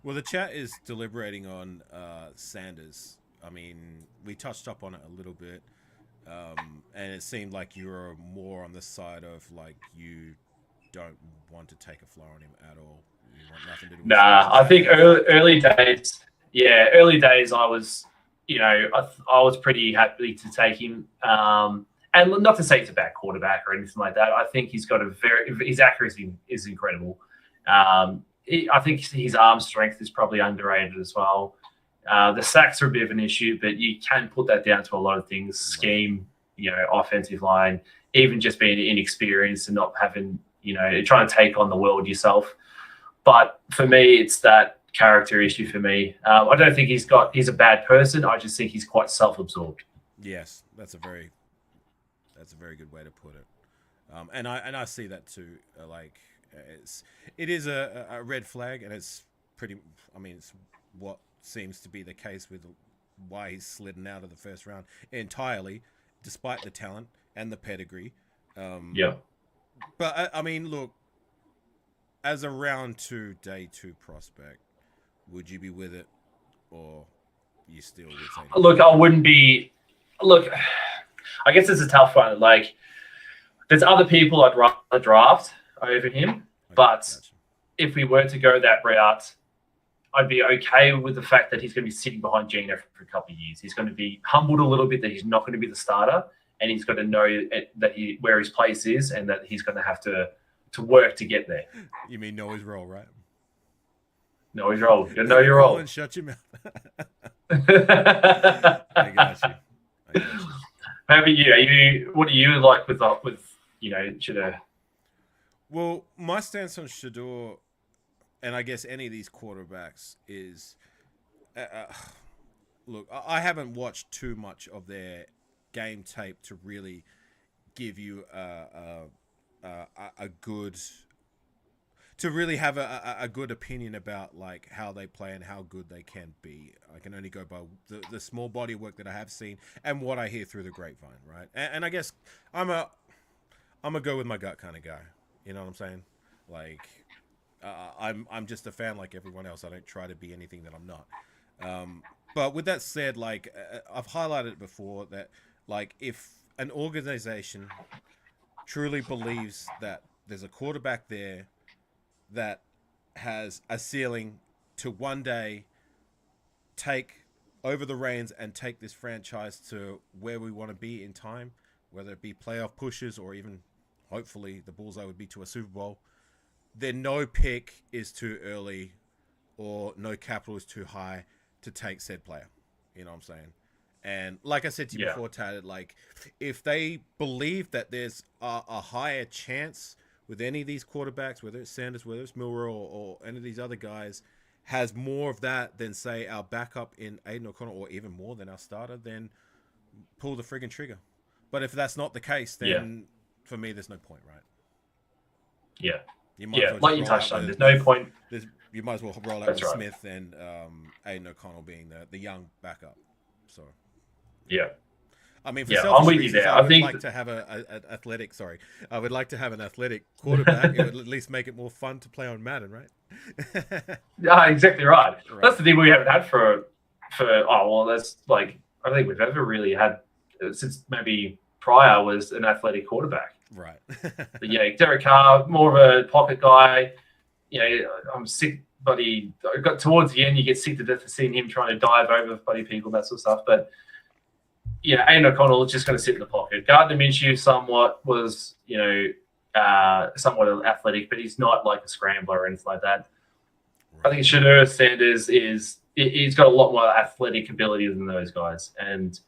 Speaker 1: Well, the chat is deliberating on Sanders. I mean, we touched up on it a little bit, and it seemed like you were more on the side of, like, you don't want to take a floor on him at all. You want nothing to do with
Speaker 2: I think early days I was, I was pretty happy to take him. And not to say he's a bad quarterback or anything like that. I think he's got his accuracy is incredible. I think his arm strength is probably underrated as well. The sacks are a bit of an issue, but you can put that down to a lot of things: scheme, offensive line, even just being inexperienced and not having, trying to take on the world yourself. But for me, it's that character issue for me. I don't think he's a bad person. I just think he's quite self-absorbed.
Speaker 1: Yes, that's a very good way to put it. And I see that too. It is a red flag, and it's pretty. I mean, it's what seems to be the case with why he's slidden out of the first round entirely, despite the talent and the pedigree. But I mean, look, as a round 2, day 2 prospect, would you be with it, or you still would say?
Speaker 2: Look, I wouldn't be. Look, I guess it's a tough one. Like, there's other people I'd rather draft over him, but if we were to go that route, I'd be okay with the fact that he's going to be sitting behind Geno for a couple of years. He's going to be humbled a little bit that he's not going to be the starter, and he's got to know that where his place is, and that he's going to have to work to get there.
Speaker 1: You mean know his role, right?
Speaker 2: Know his role. You know your role.
Speaker 1: And shut your mouth. I got you.
Speaker 2: How about you? What do you like with Shedeur?
Speaker 1: Well, my stance on Shedeur, and I guess any of these quarterbacks is, look, I haven't watched too much of their game tape to really give you a good, to really have a good opinion about like how they play and how good they can be. I can only go by the small body of work that I have seen and what I hear through the grapevine, right? And I guess I'm a go with my gut kind of guy. You know what I'm saying? Like, I'm just a fan like everyone else. I don't try to be anything that I'm not. But with that said, like I've highlighted it before that like if an organization truly believes that there's a quarterback there that has a ceiling to one day take over the reins and take this franchise to where we want to be in time, whether it be playoff pushes or even hopefully the bullseye would be to a Super Bowl, then no pick is too early or no capital is too high to take said player. You know what I'm saying? And like I said to you before, Tatted, like if they believe that there's a higher chance with any of these quarterbacks, whether it's Sanders, whether it's Milroe or any of these other guys, has more of that than say our backup in Aiden O'Connell or even more than our starter, then pull the friggin' trigger. But if that's not the case, then for me, there's no point, right?
Speaker 2: Yeah.
Speaker 1: You might as well
Speaker 2: like you touched on, there's no point.
Speaker 1: You might as well roll out with Smith and Aiden O'Connell being the young backup. So
Speaker 2: yeah,
Speaker 1: I mean, for selfish reasons, I would like to have an athletic. Sorry, I would like to have an athletic quarterback. It would at least make it more fun to play on Madden, right?
Speaker 2: Yeah, exactly right. That's the thing we haven't had for. That's like I don't think we've ever really had since maybe prior was an athletic quarterback.
Speaker 1: Right.
Speaker 2: But yeah, Derek Carr, more of a pocket guy. You know, I'm sick, buddy. I got towards the end, you get sick to death of seeing him trying to dive over buddy people, that sort of stuff. But yeah, Aiden O'Connell is just going to sit in the pocket. Gardner Minshew somewhat was, somewhat athletic, but he's not like a scrambler or anything like that. Right. I think Shedeur Sanders he's got a lot more athletic ability than those guys. And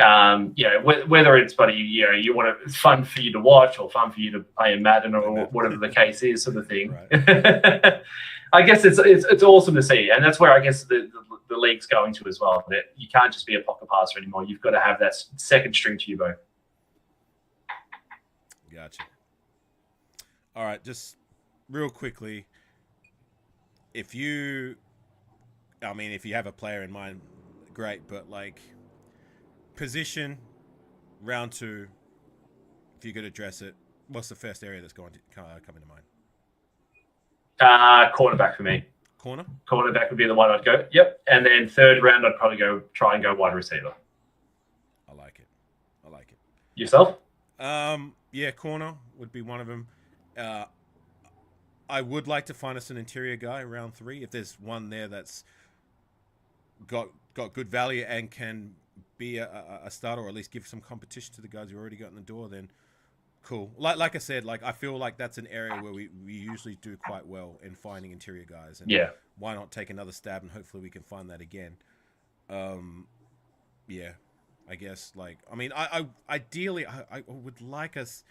Speaker 2: whether it's you want it's fun for you to watch or fun for you to play in Madden or whatever the case is, sort of thing. Right. I guess it's awesome to see, and that's where I guess the league's going to as well. That you can't just be a pocket passer anymore. You've got to have that second string to your bow.
Speaker 1: Gotcha. All right, just real quickly, if you have a player in mind, great, but like. Position, round 2, if you could address it, what's the first area that's going to come into mind?
Speaker 2: Cornerback for me.
Speaker 1: Cornerback
Speaker 2: would be the one I'd go. Yep. And then third round, I'd probably try and go wide receiver.
Speaker 1: I like it.
Speaker 2: Yourself?
Speaker 1: Yeah, corner would be one of them. I would like to find us an interior guy round 3. If there's one there that's got good value and can be a starter or at least give some competition to the guys who already got in the door, then cool. Like I said, like I feel like that's an area where we usually do quite well in finding interior guys. And why not take another stab and hopefully we can find that again. Yeah, I guess I ideally I would like us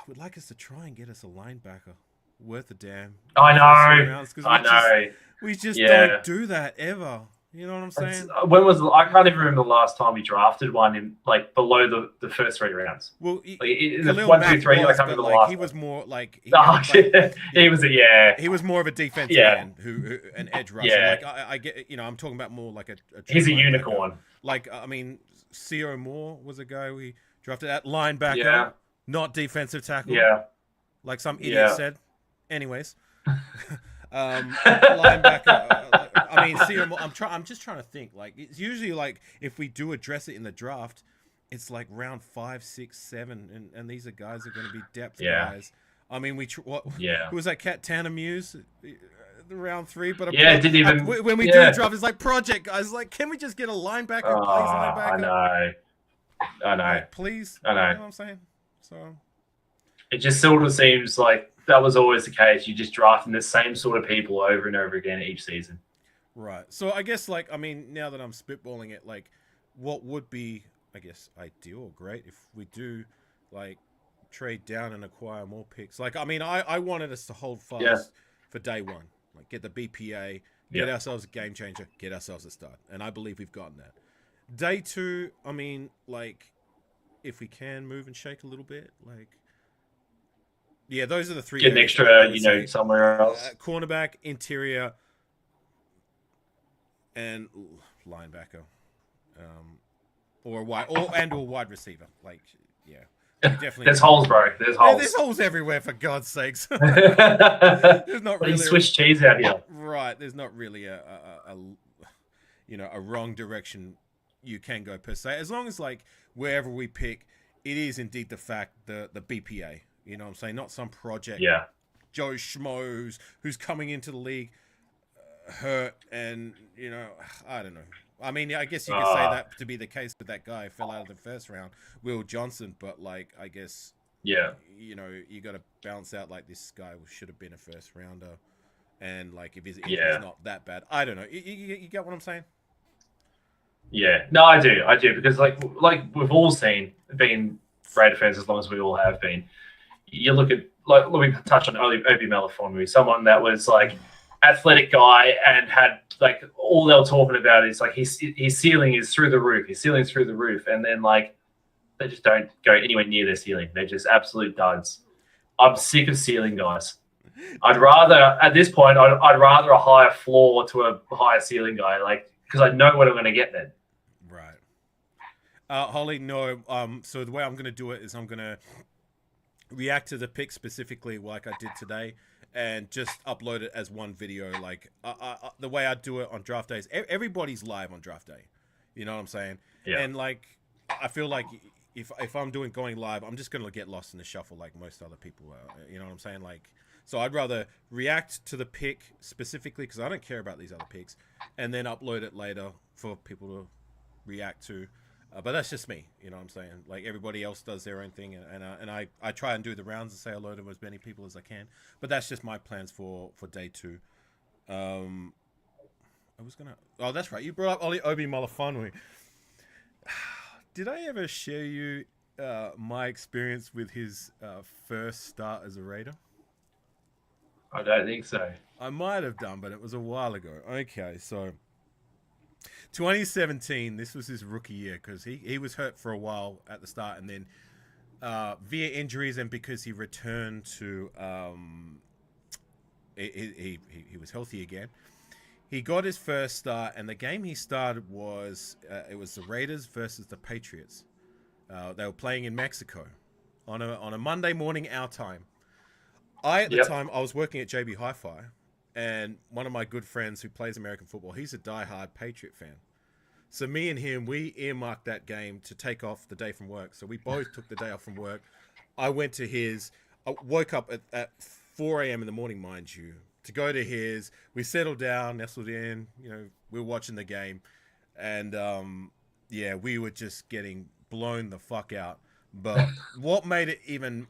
Speaker 1: to try and get us a linebacker worth a damn.
Speaker 2: I know.
Speaker 1: We just don't do that ever. You know what I'm saying?
Speaker 2: When was I can't even remember the last time we drafted one in like below the first 3 rounds.
Speaker 1: Well,
Speaker 2: in the 1, 2, 3, I can't remember the last.
Speaker 1: He was more like
Speaker 2: he was
Speaker 1: more of a defensive end who an edge rusher.
Speaker 2: Yeah.
Speaker 1: Like I get, I'm talking about more like a
Speaker 2: he's a unicorn.
Speaker 1: Like C.O. Moore was a guy we drafted at linebacker, not defensive tackle.
Speaker 2: Yeah.
Speaker 1: Like some idiot said. Anyways. Linebacker. I'm just trying to think. Like it's usually like if we do address it in the draft, it's like round 5, 6, 7, and these are guys that are going to be depth guys. I mean, who was that cat Tanner Muse? Round 3, but
Speaker 2: didn't even
Speaker 1: when we do the draft, it's like project guys. Like, can we just get a linebacker? Plays linebacker?
Speaker 2: I know.
Speaker 1: Like, please.
Speaker 2: I know.
Speaker 1: You know what I'm saying? So
Speaker 2: it just sort of seems like that was always the case. You just drafting the same sort of people over and over again each season.
Speaker 1: Right. So I guess now that I'm spitballing it, like what would be, I guess, ideal or great if we do trade down and acquire more picks. Like, I wanted us to hold fast for day one. Like get the BPA, get ourselves a game changer, get ourselves a start. And I believe we've gotten that. Day two, I mean, like, if we can move and shake a little bit, like, yeah, those are the three.
Speaker 2: Get an extra, somewhere else.
Speaker 1: Cornerback, interior, and linebacker, or wide receiver. Like, yeah, definitely.
Speaker 2: There's holes, bro. There's holes.
Speaker 1: There's holes everywhere, for God's sakes. There's not really
Speaker 2: Swiss cheese out here.
Speaker 1: Right. There's not really a wrong direction you can go per se. As long as, like, wherever we pick, it is indeed the fact the BPA. You know what I'm saying? Not some project.
Speaker 2: Yeah.
Speaker 1: Joe Schmoes who's coming into the league hurt, and I don't know. I mean, I guess you could say that to be the case, but that guy fell out of the first round, Will Johnson. But, like, I guess, you got to balance out, like, this guy should have been a first rounder, and, like, if his injury is not that bad, I don't know. You get what I'm saying?
Speaker 2: Yeah, no, I do, because like we've all been Raider fans as long as we all have been. You look at, like, let me touch on Obi Melifonwu, someone that was, like, athletic guy and had, like, all they were talking about is, like, his ceiling is through the roof. His ceiling's through the roof, and then, like, they just don't go anywhere near their ceiling. They're just absolute duds. I'm sick of ceiling guys. I'd rather, at this point, I'd rather a higher floor to a higher ceiling guy, like, because I know what I'm going to get then.
Speaker 1: Right. Holly, no. So the way I'm going to do it is I'm going to react to the pick specifically like I did today, and just upload it as one video. Like, the way I do it on draft days, everybody's live on draft day. You know what I'm saying? Yeah. And, like, I feel like if I'm going live, I'm just going to get lost in the shuffle like most other people are. You know what I'm saying? Like, so I'd rather react to the pick specifically because I don't care about these other picks, and then upload it later for people to react to. But that's just me, you know what I'm saying? Like, everybody else does their own thing, and I try and do the rounds and say hello to as many people as I can. But that's just my plans for day two. That's right. You brought up Obi Melifonwu. Did I ever share you my experience with his first start as a Raider?
Speaker 2: I don't think so.
Speaker 1: I might have done, but it was a while ago. Okay, so 2017, this was his rookie year because he was hurt for a while at the start, and then via injuries and because he returned to he was healthy again. He got his first start, and the game he started was it was the Raiders versus the Patriots. They were playing in Mexico on a Monday morning our time. At the time, I was working at JB Hi-Fi, and one of my good friends who plays American football, he's a diehard Patriot fan. So me and him, we earmarked that game to take off the day from work. So we both took the day off from work. I went to his. I woke up at 4 a.m. in the morning, mind you, to go to his. We settled down, nestled in. We were watching the game, and we were just getting blown the fuck out. But what made it even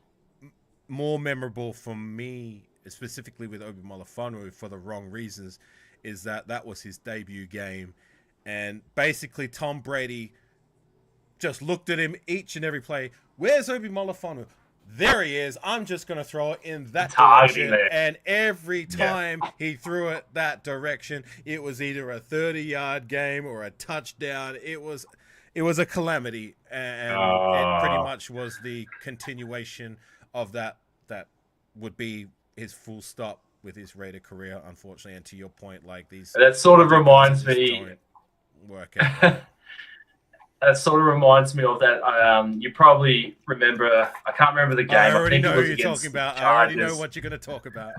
Speaker 1: more memorable for me, specifically with Obi Melifonwu, for the wrong reasons, is that was his debut game. And basically, Tom Brady just looked at him each and every play. Where's Obi Melifonwu? There he is. I'm just going to throw it in that direction. And every time he threw it that direction, it was either a 30-yard game or a touchdown. It was a calamity. And it pretty much was the continuation of that would be his full stop with his Raider career, unfortunately. And to your point, like, these...
Speaker 2: That sort of reminds me...
Speaker 1: work out.
Speaker 2: That sort of reminds me of that. You probably remember. I can't remember the game.
Speaker 1: I already know who you're talking about. I already know what you're going to talk about.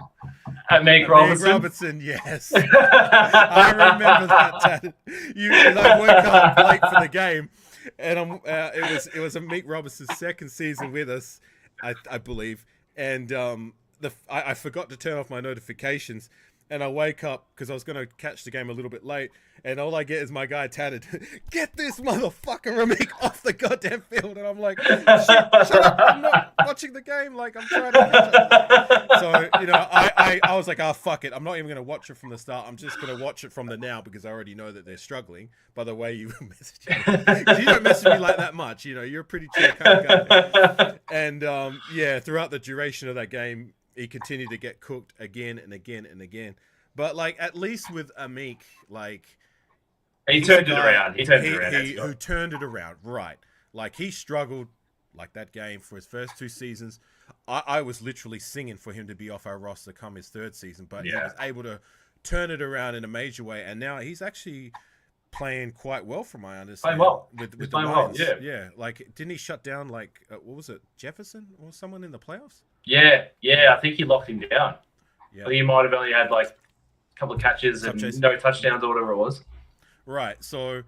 Speaker 2: Meg
Speaker 1: Robertson, yes. I remember that. Tatted. I woke up late for the game, and it was a Meek Robinson's second season with us, I believe, and I forgot to turn off my notifications. And I wake up because I was going to catch the game a little bit late, and all I get is my guy Tatted, get this motherfucker Ramik off the goddamn field. And I'm like, shut up, I'm not watching the game, like, I'm trying to catch it. So, I was like, oh, fuck it, I'm not even going to watch it from the start, I'm just going to watch it from the now, because I already know that they're struggling, by the way you message me. Because you don't message me like that much, you're a pretty chill kind of guy. And, throughout the duration of that game, he continued to get cooked again and again and again. But like at least with Amik, like
Speaker 2: He
Speaker 1: he's a
Speaker 2: turned it
Speaker 1: guy
Speaker 2: around. He turned it around.
Speaker 1: who turned it around, right? Like he struggled like that game for his first 2 seasons. I was literally singing for him to be off our roster come his third season, but he was able to turn it around in a major way, and now he's actually playing quite well, from my understanding.
Speaker 2: Playing well.
Speaker 1: With the Lions. Yeah. Like, didn't he shut down like what was it, Jefferson or someone in the playoffs?
Speaker 2: Yeah. I think he locked him down. Yeah. I think he might have only had like a couple of catches and no touchdowns or whatever it was.
Speaker 1: Right. So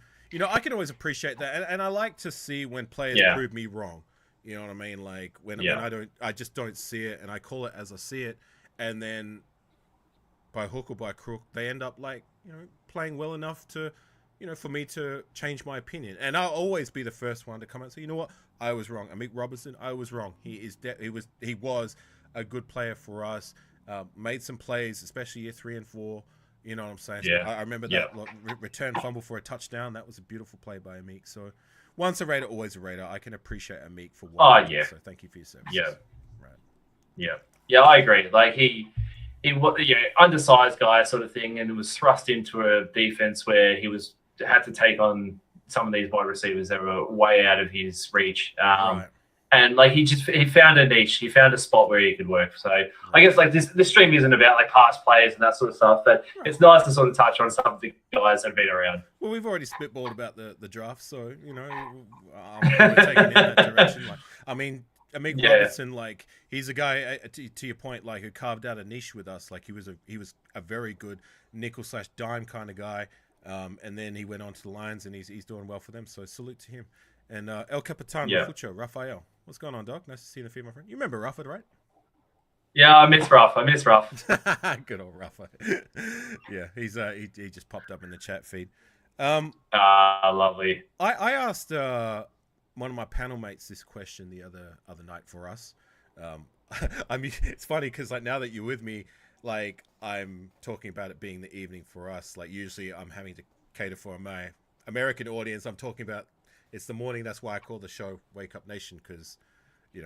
Speaker 1: I can always appreciate that, and I like to see when players prove me wrong. You know what I mean? Like when I just don't see it, and I call it as I see it, and then by hook or by crook, they end up like playing well enough to, for me to change my opinion. And I'll always be the first one to come out and say, you know what, I was wrong. Amik Robertson, I was wrong. He was a good player for us. Made some plays, especially year 3 and 4. You know what I'm saying?
Speaker 2: Yeah.
Speaker 1: So I remember that return fumble for a touchdown. That was a beautiful play by Amik. So once a Raider, always a Raider. I can appreciate Amik for what.
Speaker 2: Oh yeah.
Speaker 1: So thank you for your service.
Speaker 2: Yeah.
Speaker 1: Right.
Speaker 2: Yeah. I agree. Like he was undersized guy sort of thing, and was thrust into a defense where he had to take on some of these wide receivers that were way out of his reach.
Speaker 1: Right.
Speaker 2: And like he found a niche, he found a spot where he could work. So I guess like this stream isn't about like past players and that sort of stuff, but it's nice to sort of touch on some of the guys that have been around.
Speaker 1: Well, we've already spitballed about the draft, so we're taking in that direction. Like, I mean, Amik Robertson, like he's a guy to your point, like who carved out a niche with us. Like he was a very good nickel/dime kind of guy, and then he went on to the Lions, and he's doing well for them. So salute to him. And El Capitan Fucho, Rafael. What's going on, Doc? Nice to see you in the field, my friend. You remember Rafa, right?
Speaker 2: Yeah, I miss Ruff.
Speaker 1: Good old Rafa. Yeah, he just popped up in the chat feed.
Speaker 2: Lovely.
Speaker 1: I asked one of my panel mates this question the other night for us. I mean, it's funny because like now that you're with me, like I'm talking about it being the evening for us. Like usually I'm having to cater for my American audience. I'm talking about it's the morning. That's why I call the show Wake Up Nation, because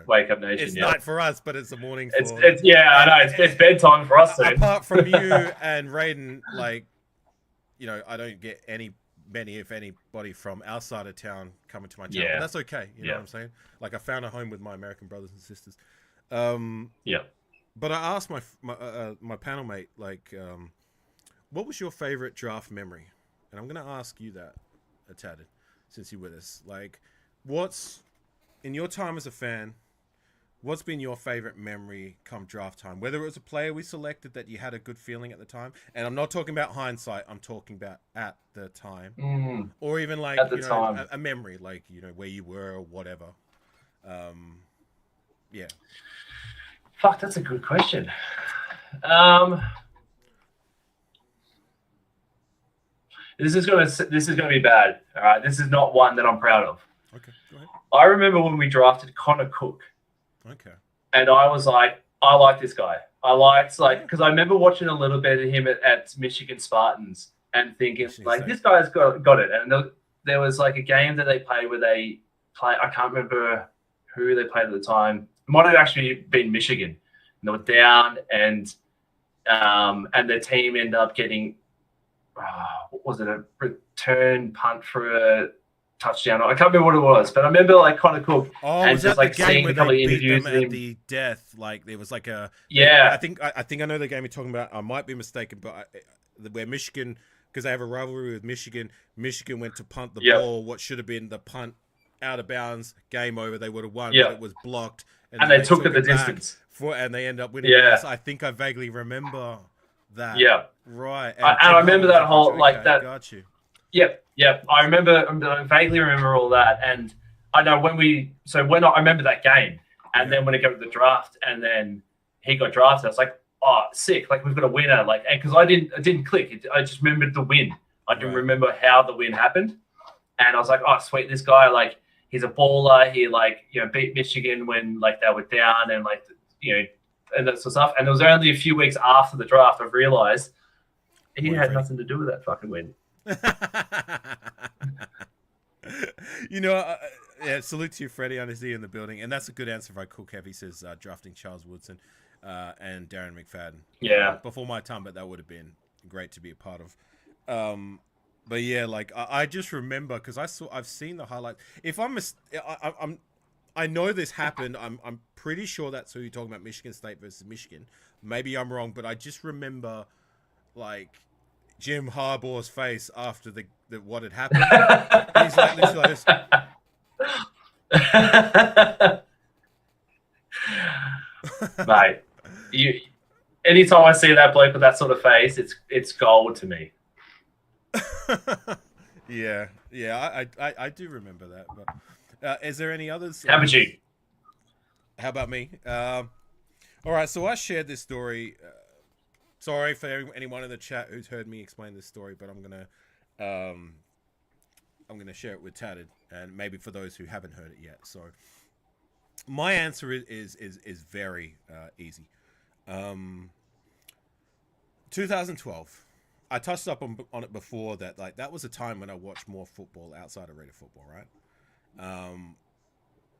Speaker 2: Wake Up Nation.
Speaker 1: It's night for us, but it's the morning for.
Speaker 2: I know it's bedtime for us.
Speaker 1: Apart from you and Raiden, like I don't get many, if anybody from outside of town coming to my channel. But that's okay. You know what I'm saying? Like I found a home with my American brothers and sisters. But I asked my panel mate, like, what was your favorite draft memory? And I'm gonna ask you that, Tatted, since you're with us. Like, what's in your time as a fan? What's been your favorite memory come draft time? Whether it was a player we selected that you had a good feeling at the time, and I'm not talking about hindsight. I'm talking about at the time, or even like
Speaker 2: at the time.
Speaker 1: A memory, like where you were or whatever. Yeah.
Speaker 2: Fuck, that's a good question. This is gonna be bad. All right, this is not one that I'm proud of.
Speaker 1: Okay, go ahead.
Speaker 2: I remember when we drafted Connor Cook.
Speaker 1: Okay.
Speaker 2: And I was like, I like this guy. Because I remember watching a little bit of him at Michigan Spartans and thinking like, this guy's got it. And there was like a game that they played where I can't remember who they played at the time. It might have actually been Michigan. And they were down, and their team ended up getting what was it, a return punt for a touchdown. I can't remember what it was, but I remember like Connor Cook and
Speaker 1: was
Speaker 2: just
Speaker 1: that
Speaker 2: like
Speaker 1: the game
Speaker 2: seeing
Speaker 1: where
Speaker 2: a couple of
Speaker 1: they beat
Speaker 2: interviews
Speaker 1: them
Speaker 2: with
Speaker 1: at
Speaker 2: him.
Speaker 1: the death? Like there was like a I think I know the game you're talking about. I might be mistaken, but where Michigan, because they have a rivalry with Michigan went to punt the ball. What should have been the punt out of bounds, game over. They would have won, but it was blocked,
Speaker 2: and they took it the distance
Speaker 1: and they end up winning. Yes, I think I vaguely remember that.
Speaker 2: Yeah,
Speaker 1: right.
Speaker 2: And I remember that whole like that.
Speaker 1: Got you.
Speaker 2: Yep. I vaguely remember all that, and I know I remember that game, and then when it got to the draft, and then he got drafted, I was like, oh, sick! Like we've got a winner, like, and because I didn't click, I just remembered the win. I didn't remember how the win happened, and I was like, oh, sweet, this guy, like, he's a baller. He beat Michigan when like they were down, and like and that sort of stuff. And it was only a few weeks after the draft I realized he had nothing to do with that fucking win.
Speaker 1: Salute to you, Freddie, honestly, in the building. And that's a good answer by Cook Heavy. Says drafting Charles Woodson. and Darren McFadden.
Speaker 2: Yeah.
Speaker 1: Before my time, but that would have been great to be a part of. But yeah, like I just remember because I've seen the highlights. If I know this happened. I'm pretty sure that's who you're talking about, Michigan State versus Michigan. Maybe I'm wrong, but I just remember like Jim Harbaugh's face after the what had happened. He's like literally like
Speaker 2: Mate, anytime I see that bloke with that sort of face, it's gold to me.
Speaker 1: yeah, I do remember that. But is there any others?
Speaker 2: How about you?
Speaker 1: How about me? All right, so I shared this story. Sorry for anyone in the chat who's heard me explain this story, but I'm gonna share it with Tatted, and maybe for those who haven't heard it yet. So my answer is very easy. 2012. I touched up on it before that. Like that was a time when I watched more football outside of Raider football, right?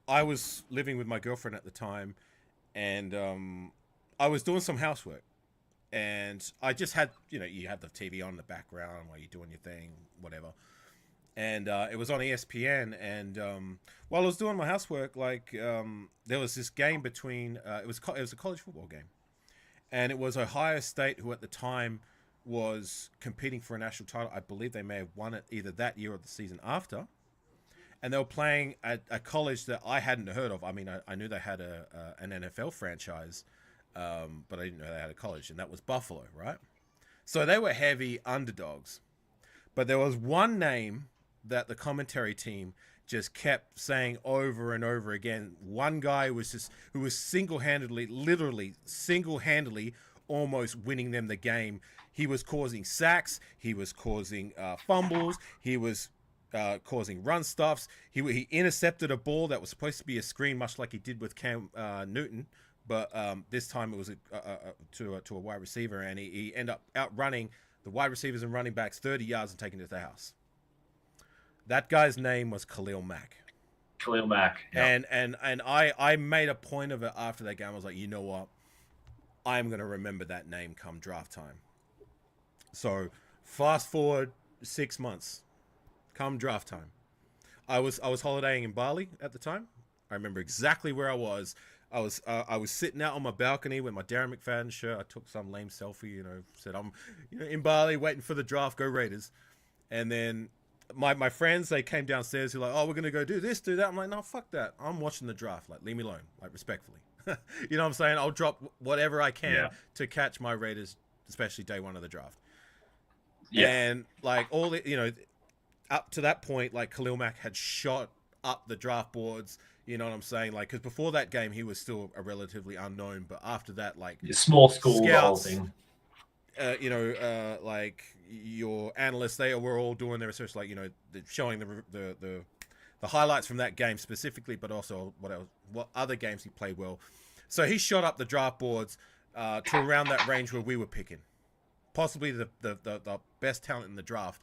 Speaker 1: I was living with my girlfriend at the time, and I was doing some housework, and I just had, you have the TV on in the background while you're doing your thing, whatever. And it was on ESPN, and while I was doing my housework, like there was this game between it was a college football game, and it was Ohio State, who at the time was competing for a national title. I believe they may have won it either that year or the season after. And they were playing at a college that I hadn't heard of. I mean, I knew they had an NFL franchise, but I didn't know they had a college, and that was Buffalo, right? So they were heavy underdogs. But there was one name that the commentary team just kept saying over and over again. One guy who was single-handedly, literally single-handedly, almost winning them the game. He was causing sacks. He was causing fumbles. He was causing run stuffs. He intercepted a ball that was supposed to be a screen, much like he did with Cam Newton, but this time it was to a wide receiver, and he ended up outrunning the wide receivers and running backs 30 yards and taking it to the house. That guy's name was Khalil Mack.
Speaker 2: Khalil Mack.
Speaker 1: Yep. And I made a point of it after that game. I was like, you know what? I'm going to remember that name come draft time. So fast forward 6 months. Come draft time, I was holidaying in Bali at the time. I remember exactly where I was. I was sitting out on my balcony with my Darren McFadden shirt. I took some lame selfie, said I'm in Bali waiting for the draft. Go Raiders. And then my friends, they came downstairs. Who were like, oh, we're gonna go do this, do that. I'm like, no, fuck that. I'm watching the draft. Like, leave me alone. Like, respectfully. You know what I'm saying? I'll drop whatever I can to catch my Raiders, especially day one of the draft. Yeah. And like all the up to that point, like Khalil Mack had shot up the draft boards. You know what I'm saying? Like, because before that game, he was still a relatively unknown. But after that, like
Speaker 2: small school
Speaker 1: scouts,
Speaker 2: thing.
Speaker 1: Like your analysts, they were all doing their research, like showing the highlights from that game specifically, but also what other games he played well. So he shot up the draft boards to around that range where we were picking, possibly the best talent in the draft.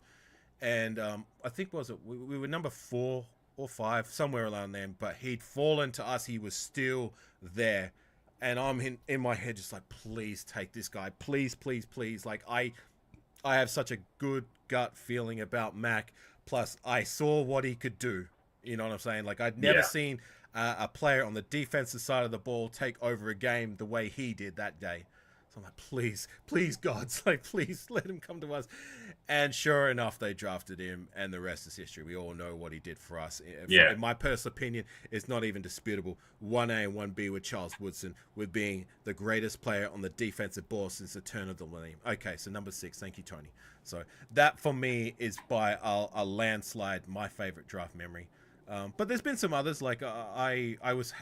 Speaker 1: And I think we were number 4 or 5, somewhere around there. But he'd fallen to us. He was still there. And I'm in my head just like, please take this guy. Please, please, please. Like, I have such a good gut feeling about Mac. Plus, I saw what he could do. You know what I'm saying? Like, I'd never seen a player on the defensive side of the ball take over a game the way he did that day. So I'm like, please, God, like, please let him come to us. And sure enough, they drafted him, and the rest is history. We all know what he did for us. Yeah. In my personal opinion, it's not even disputable. 1A and 1B with Charles Woodson, with being the greatest player on the defensive ball since the turn of the millennium. Okay, so number 6. Thank you, Tony. So that, for me, is by a landslide my favorite draft memory. But there's been some others. Like, I was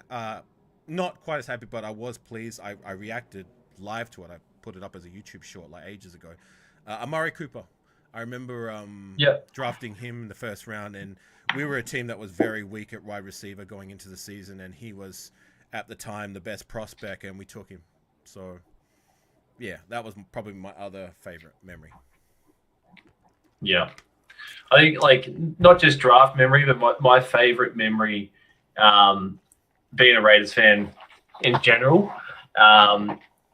Speaker 1: not quite as happy, but I was pleased. I reacted live to it. I put it up as a YouTube short like ages ago. Amari Cooper. I remember drafting him in the first round, and we were a team that was very weak at wide receiver going into the season, and he was at the time the best prospect, and we took him. So yeah, that was probably my other favorite memory.
Speaker 2: Yeah, I think like not just draft memory, but my favorite memory, being a Raiders fan in general,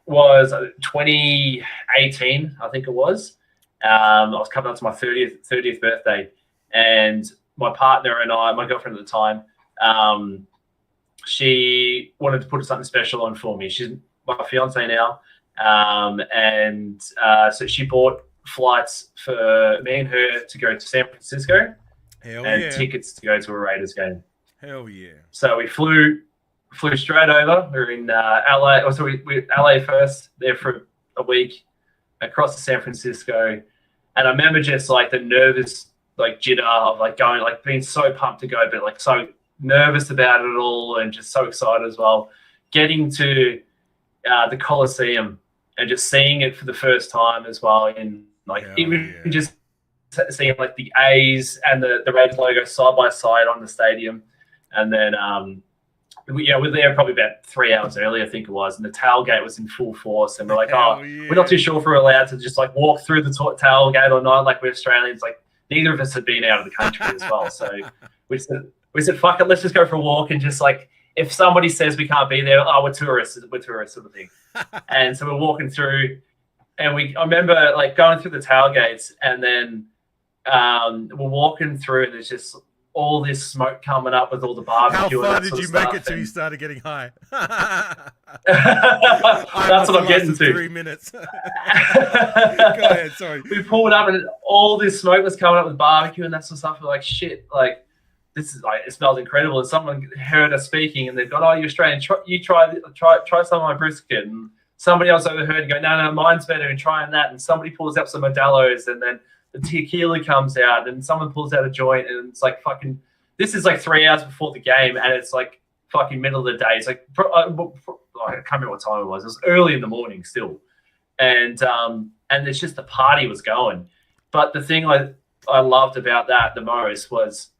Speaker 2: was 2018, I think it was. I was coming up to my 30th birthday, and my partner and I, my girlfriend at the time, she wanted to put something special on for me. She's my fiance now, and so she bought flights for me and her to go to San Francisco
Speaker 1: Hell
Speaker 2: and
Speaker 1: yeah.
Speaker 2: tickets to go to a Raiders game.
Speaker 1: Hell yeah.
Speaker 2: So we flew straight over. We were in LA. Oh, so we LA first, there for a week, across to San Francisco. And I remember just like the nervous, like jitter of like going, like being so pumped to go, but like so nervous about it all and just so excited as well. Getting to the Coliseum and just seeing it for the first time as well. And like just seeing like the A's and the Raiders logo side by side on the stadium. And then, we're there probably about 3 hours early, I think it was, and the tailgate was in full force. And we're like, we're not too sure if we're allowed to just like walk through the tailgate or not. Like we're Australians, like neither of us had been out of the country as well. So we said, fuck it, let's just go for a walk and just like, if somebody says we can't be there, we're tourists sort of thing. And so we're walking through, and I remember like going through the tailgates, and then we're walking through, and there's just all this smoke coming up with all the barbecue.
Speaker 1: How far did you make it till you started getting high?
Speaker 2: That's what I'm getting to.
Speaker 1: 3 minutes. Go ahead, sorry.
Speaker 2: We pulled up, and all this smoke was coming up with barbecue and that sort of stuff. We're like, shit, like this is like, it smells incredible. And someone heard us speaking, and they've got, you're Australian, you try some of my brisket. And somebody else overheard and go, no, mine's better, and trying that. And somebody pulls up some Modelo's, and then the tequila comes out, and someone pulls out a joint, and it's like fucking, this is like 3 hours before the game, and it's like fucking middle of the day. It's like, I can't remember what time it was. It was early in the morning still. And it's just the party was going. But the thing I loved about that the most was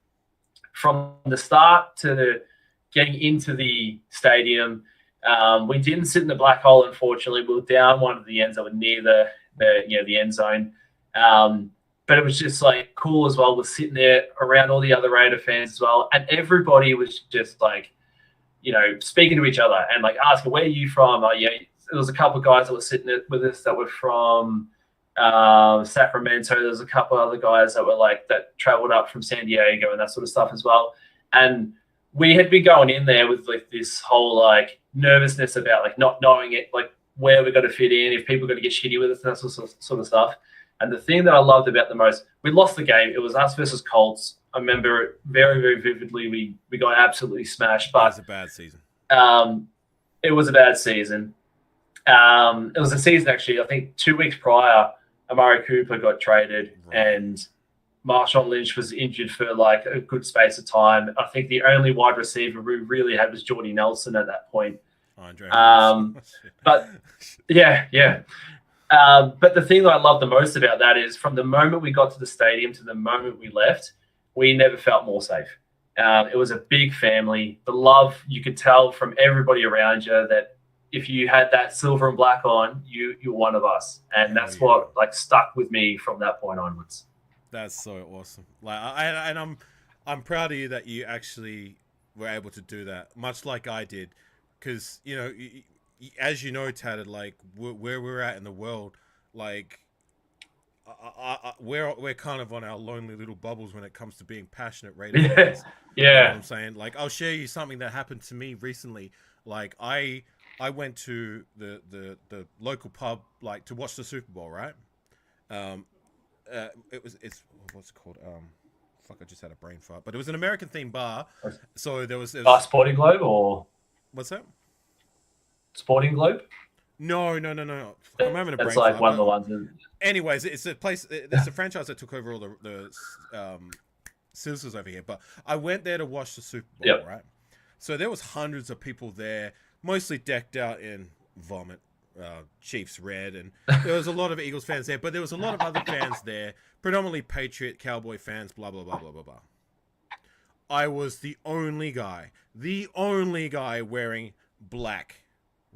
Speaker 2: from the start to getting into the stadium, we didn't sit in the black hole, unfortunately. We were down one of the ends that were near the end zone. But it was just like cool as well. We're sitting there around all the other Raider fans as well. And everybody was just like, speaking to each other and like asking, where are you from? There was a couple of guys that were sitting with us that were from Sacramento. There was a couple of other guys that were like, that traveled up from San Diego and that sort of stuff as well. And we had been going in there with like this whole like nervousness about like not knowing it, like where we're going to fit in, if people are going to get shitty with us and that sort of stuff. And the thing that I loved about the most, we lost the game. It was us versus Colts. I remember it very, very vividly. We got absolutely smashed. But
Speaker 1: it was a bad season.
Speaker 2: It was a bad season. It was a season, actually, I think 2 weeks prior, Amari Cooper got traded, and Marshawn Lynch was injured for like a good space of time. I think the only wide receiver we really had was Jordy Nelson at that point. But yeah. But the thing that I love the most about that is from the moment we got to the stadium to the moment we left, we never felt more safe. It was a big family. The love, you could tell from everybody around you that if you had that silver and black on, you're one of us. And that's what like stuck with me from that point onwards.
Speaker 1: That's so awesome. Like, I'm proud of you that you actually were able to do that, much like I did, because as you know, Tatted, like where we're at in the world, like we're kind of on our lonely little bubbles when it comes to being passionate Raiders fans.
Speaker 2: Yeah.
Speaker 1: You know what I'm saying? Like, I'll share you something that happened to me recently. Like, I went to the local pub like to watch the Super Bowl, right? It's what's it called? Fuck, I just had a brain fart. But it was an American themed bar. So there was
Speaker 2: Sporting Globe or
Speaker 1: what's that?
Speaker 2: Sporting Globe?
Speaker 1: No. I'm having a brain
Speaker 2: That's like
Speaker 1: fart,
Speaker 2: one of the ones.
Speaker 1: Anyways, it's a place. It's a franchise that took over all the Sizzlers over here. But I went there to watch the Super Bowl, right? So there was hundreds of people there, mostly decked out in vomit, Chiefs red, and there was a lot of Eagles fans there. But there was a lot of other fans there, predominantly Patriot, Cowboy fans, blah blah blah blah blah blah. I was the only guy wearing black.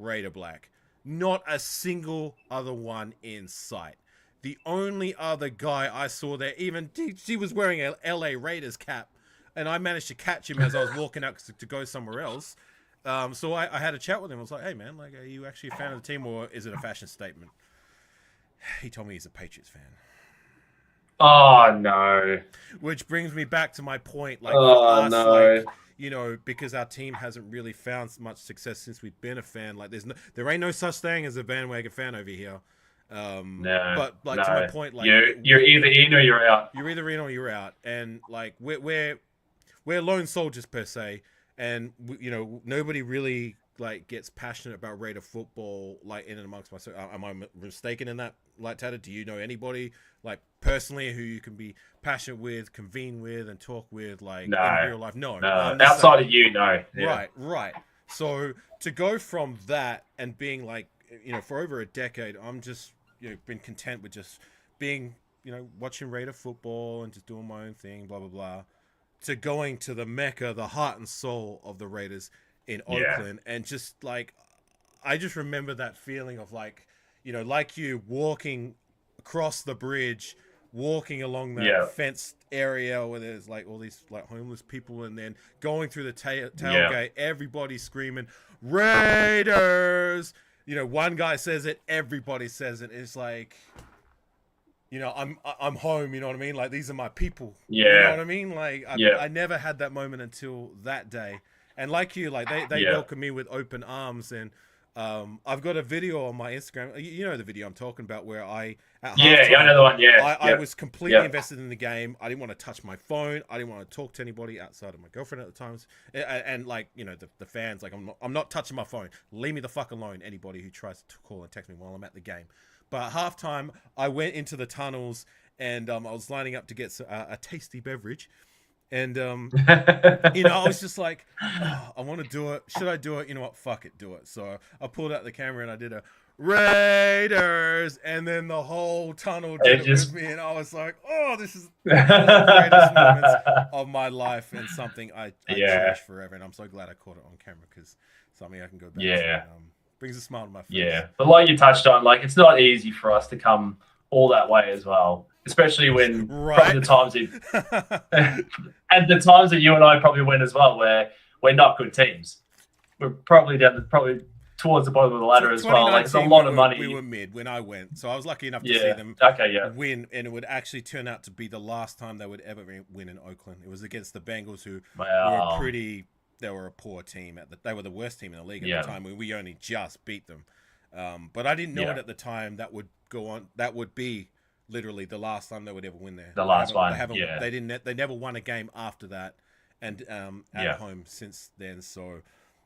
Speaker 1: Raider black. Not a single other one in sight. The only other guy I saw there, even she was wearing a LA Raiders cap, and I managed to catch him as I was walking out to go somewhere else. So I had a chat with him. I was like, hey, man, like, are you actually a fan of the team or is it a fashion statement? He told me he's a Patriots fan.
Speaker 2: Oh, no.
Speaker 1: Which brings me back to my point. Like,
Speaker 2: Oh,
Speaker 1: for us,
Speaker 2: no.
Speaker 1: like, you know, because our team hasn't really found much success since we've been a fan. Like, there ain't no such thing as a bandwagon fan over here.
Speaker 2: No.
Speaker 1: But like
Speaker 2: no.
Speaker 1: to my point, like
Speaker 2: you're either in or you're out.
Speaker 1: You're either in or you're out, and like we're lone soldiers per se, and you know nobody really like gets passionate about Raider football like in and amongst myself. Am I mistaken in that? Like, Tatted, do you know anybody like personally who you can be passionate with, convene with, and talk with like in real life? No.
Speaker 2: Outside of you, no. Yeah.
Speaker 1: Right. So to go from that and being like, you know, for over a decade, I'm just, you know, been content with just being, you know, watching Raider football and just doing my own thing, blah, blah, blah, to going to the Mecca, the heart and soul of the Raiders in Oakland. And just like, I just remember that feeling of like, you know, like you walking across the bridge, walking along that fenced area where there's like all these like homeless people, and then going through the tailgate, everybody screaming, Raiders! You know, one guy says it, everybody says it. It's like, you know, I'm home. You know what I mean? Like, these are my people.
Speaker 2: Yeah.
Speaker 1: You know what I mean? Like, I never had that moment until that day. And like you, like they welcomed me with open arms. And I've got a video on my Instagram. You know the video I'm talking about where I at halftime,
Speaker 2: I know the one.
Speaker 1: I was completely invested in the game. I didn't want to touch my phone. I didn't want to talk to anybody outside of my girlfriend at the times. And like, you know, the fans, like, I'm not touching my phone. Leave me the fuck alone. Anybody who tries to call and text me while I'm at the game. But at halftime, I went into the tunnels and I was lining up to get a tasty beverage. And, you know, I was just like, oh, I want to do it. Should I do it? You know what? Fuck it. Do it. So I pulled out the camera and I did a Raiders. And then the whole tunnel did it with me. And I was like, oh, this is one of the greatest moments of my life and something I cherish forever. And I'm so glad I caught it on camera because something I can go back to. And, brings a smile to my face.
Speaker 2: Yeah. But like you touched on, like, it's not easy for us to come all that way as well. Especially when probably the times and the times that you and I probably went as well, where we're not good teams. We're probably towards the bottom of the ladder as well. Like, it's a lot of money.
Speaker 1: We were mid when I went, so I was lucky enough to see them win, and it would actually turn out to be the last time they would ever win in Oakland. It was against the Bengals, who they were a poor team they were the worst team in the league at the time. We only just beat them, but I didn't know it at the time that would go on. That would be literally the last time they would ever win there.
Speaker 2: The last one.
Speaker 1: They never won a game after that, and at home since then. So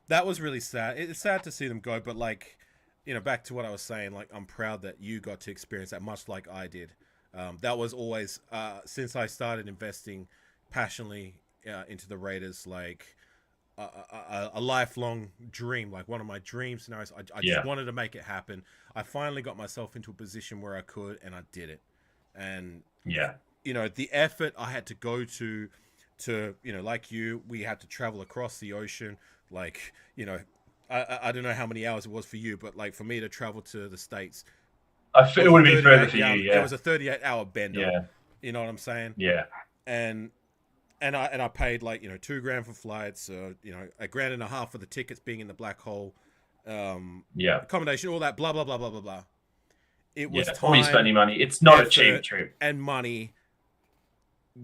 Speaker 1: that was really sad. It's sad to see them go, but like, you know, back to what I was saying, like, I'm proud that you got to experience that much like I did. That was always since I started investing passionately into the Raiders, like a lifelong dream, like one of my dream scenarios. I just wanted to make it happen. I finally got myself into a position where I could, and I did it. And you know, the effort I had to go to, you know, like you, we had to travel across the ocean. Like, you know, I don't know how many hours it was for you, but like for me to travel to the States,
Speaker 2: it would be further for you. Yeah,
Speaker 1: it was a 38-hour bender. Yeah, you know what I'm saying? Yeah, and I paid like, you know, $2,000 for flights, you know, $1,500 for the tickets being in the black hole, accommodation, all that, blah blah blah blah blah blah. It was time,
Speaker 2: always spending money. It's not a cheap trip,
Speaker 1: and money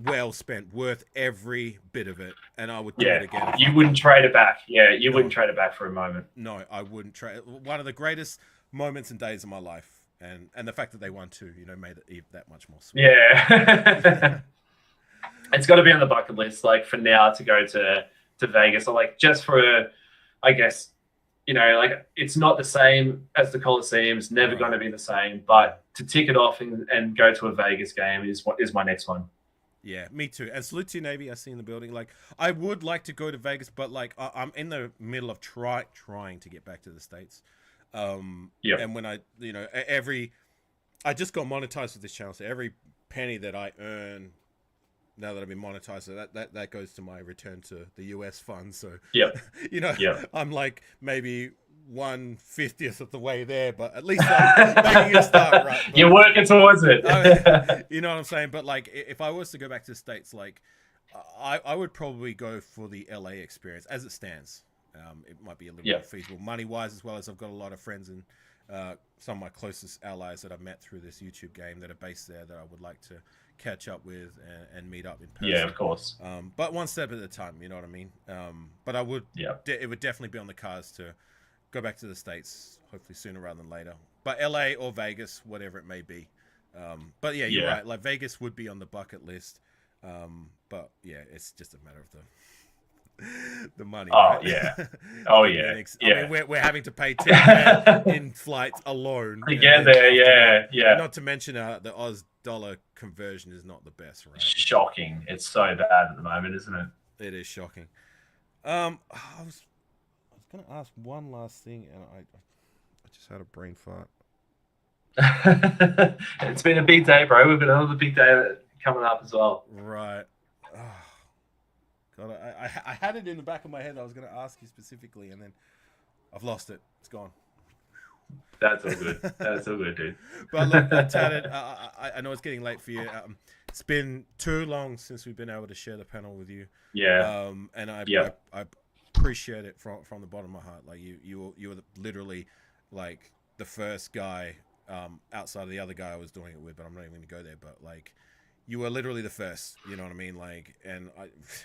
Speaker 1: well spent, worth every bit of it. And I would do it again.
Speaker 2: You wouldn't trade it back. Yeah, you wouldn't trade it back for a moment.
Speaker 1: No, I wouldn't trade. One of the greatest moments and days of my life, and the fact that they won too, you know, made it that much more sweet.
Speaker 2: Yeah. It's got to be on the bucket list, like, for now, to go to Vegas, or like just for, I guess, you know, like, it's not the same as the Coliseum. It's never going to be the same. But to tick it off and go to a Vegas game is my next one.
Speaker 1: Yeah, me too. And salute to Navy. I see in the building. Like, I would like to go to Vegas, but like I'm in the middle of trying to get back to the States. And when I just got monetized with this channel, so every penny that I earn now that I've been monetized, so that goes to my return to the US fund. So you know, I'm like maybe 1/50th of the way there, but at least I'm making a start, right? But,
Speaker 2: you're working towards it.
Speaker 1: You know what I'm saying? But like, if I was to go back to the States, like, I would probably go for the LA experience as it stands. it might be a little
Speaker 2: Yeah.
Speaker 1: more feasible money-wise, as well as I've got a lot of friends and some of my closest allies that I've met through this YouTube game that are based there that I would like to catch up with and meet up in person.
Speaker 2: Yeah, of course.
Speaker 1: But one step at a time, you know what I mean? But I would,
Speaker 2: Yeah.
Speaker 1: it would definitely be on the cards to go back to the States, hopefully sooner rather than later. But LA or Vegas, whatever it may be. But yeah, you're right. Like Vegas would be on the bucket list. But yeah, it's just a matter of the money.
Speaker 2: Oh
Speaker 1: right?
Speaker 2: yeah. Oh yeah.
Speaker 1: I mean, we're having to pay $10,000 in flights alone
Speaker 2: To get there, yeah.
Speaker 1: Not to mention the Oz dollar conversion is not the best, right?
Speaker 2: Shocking. It's so bad at the moment, isn't it?
Speaker 1: It is shocking. I was gonna ask one last thing, and I just had a brain fart.
Speaker 2: It's been a big day, bro. We've got another big day coming up as well.
Speaker 1: Right. Oh, God, I had it in the back of my head. I was going to ask you specifically, and then I've lost it. It's gone.
Speaker 2: That's all good. That's all good, dude.
Speaker 1: But look, Tatted, I know it's getting late for you. It's been too long since we've been able to share the panel with you.
Speaker 2: Yeah.
Speaker 1: And I appreciate it from the bottom of my heart. Like you were literally like the first guy outside of the other guy I was doing it with, but I'm not even going to go there. But like, you were literally the first, you know what I mean? Like, and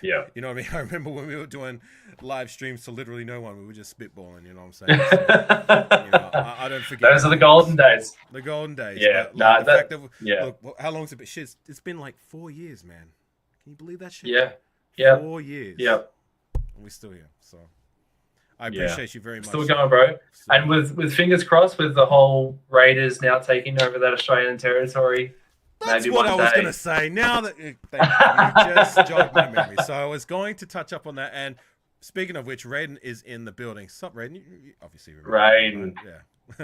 Speaker 1: you know what I mean? I remember when we were doing live streams to literally no one, we were just spitballing, you know what I'm saying? So, you know, I don't forget.
Speaker 2: Those are the golden days.
Speaker 1: The golden days.
Speaker 2: Yeah.
Speaker 1: But, like, the fact that, look, how long's it been? Shit, it's been like 4 years, man. Can you believe that shit?
Speaker 2: Yeah. Yeah.
Speaker 1: 4 years.
Speaker 2: Yeah.
Speaker 1: And we're still here. So I appreciate you very much.
Speaker 2: Still going, bro. And with fingers crossed, with the whole Raiders now taking over that Australian territory.
Speaker 1: That's what I was going to say. Now that you just jogged my memory. So I was going to touch up on that. And speaking of which, Raiden is in the building. Sup, Raiden? You obviously remember.
Speaker 2: Raiden.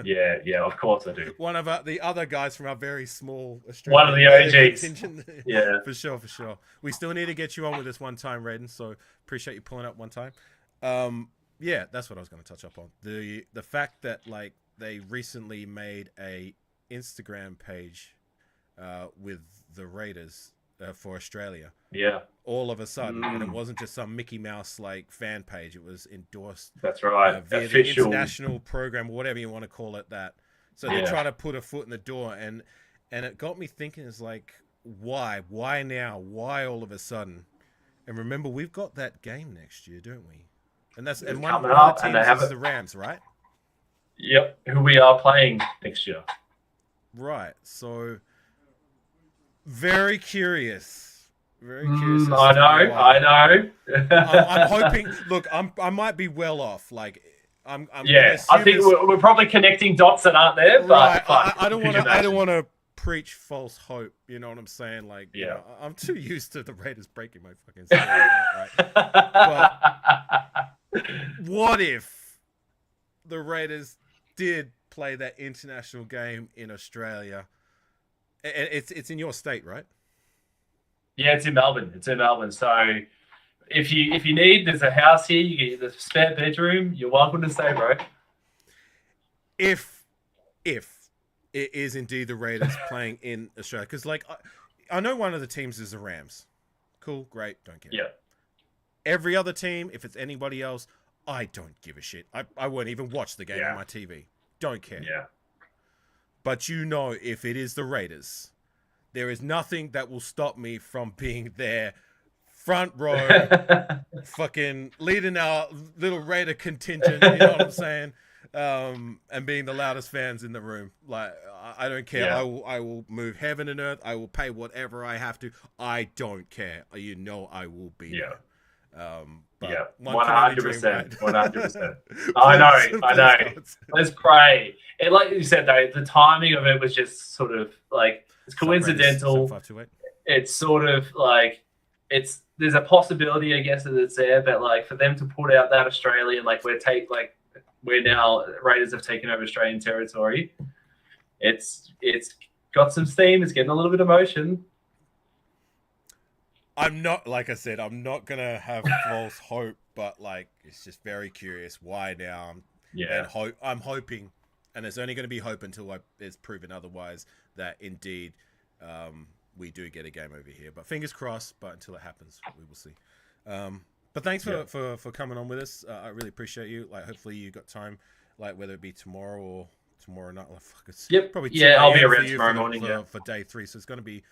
Speaker 1: Yeah.
Speaker 2: Yeah, of course I do.
Speaker 1: One of the other guys from our very small Australian.
Speaker 2: One of the OGs. Yeah.
Speaker 1: For sure. We still need to get you on with this one time, Raiden. So appreciate you pulling up one time. Yeah, that's what I was going to touch up on. The fact that like they recently made a Instagram page with the Raiders for Australia.
Speaker 2: Yeah.
Speaker 1: All of a sudden, and it wasn't just some Mickey Mouse like fan page. It was endorsed.
Speaker 2: That's right.
Speaker 1: Via
Speaker 2: official.
Speaker 1: the international program, or whatever you want to call it. That. So they're trying to put a foot in the door, and it got me thinking. Is like, why? Why now? Why all of a sudden? And remember, we've got that game next year, don't we? And that's and one of the teams is the Rams, right?
Speaker 2: Yep. Who we are playing next year.
Speaker 1: Right. So. Very curious. Very curious.
Speaker 2: I know.
Speaker 1: I'm hoping. Look, I might be well off. Like, I'm.
Speaker 2: Yeah, I think we're probably connecting dots that aren't there. But
Speaker 1: right. I don't want to preach false hope. You know what I'm saying? Like, you know, I'm too used to the Raiders breaking my fucking spirit. Right? But what if the Raiders did play that international game in Australia? It's in your state, right?
Speaker 2: Yeah, it's in Melbourne. So if you need, there's a house here. You get the spare bedroom. You're welcome to stay, bro.
Speaker 1: If it is indeed the Raiders playing in Australia, because like I know one of the teams is the Rams. Cool, great, don't care.
Speaker 2: Yeah.
Speaker 1: Every other team, if it's anybody else, I don't give a shit. I won't even watch the game on my TV. Don't care.
Speaker 2: Yeah.
Speaker 1: But you know, if it is the Raiders, there is nothing that will stop me from being there, front row, fucking leading our little Raider contingent, you know what I'm saying? And being the loudest fans in the room. Like, I don't care.
Speaker 2: Yeah.
Speaker 1: I will move heaven and earth. I will pay whatever I have to. I don't care. You know I will be there. But
Speaker 2: 100%. 100%. I know. Let's pray. And like you said, though, the timing of it was just sort of like it's coincidental. It's sort of like there's a possibility, I guess, that it's there, but like for them to put out that Australian, like we're now Raiders have taken over Australian territory. It's got some steam. It's getting a little bit of motion.
Speaker 1: I'm not, like I said, I'm not going to have false hope, but like, it's just very curious why now. And I'm hoping, and it's only going to be hope until it's proven otherwise, that indeed we do get a game over here. But fingers crossed, but until it happens, we will see. But thanks for coming on with us. I really appreciate you. Like, hopefully you got time, like whether it be tomorrow or tomorrow night. Like, fuck, it's probably 2
Speaker 2: I'll be
Speaker 1: a.m.
Speaker 2: around
Speaker 1: for you
Speaker 2: tomorrow morning.
Speaker 1: for day 3, so it's going to be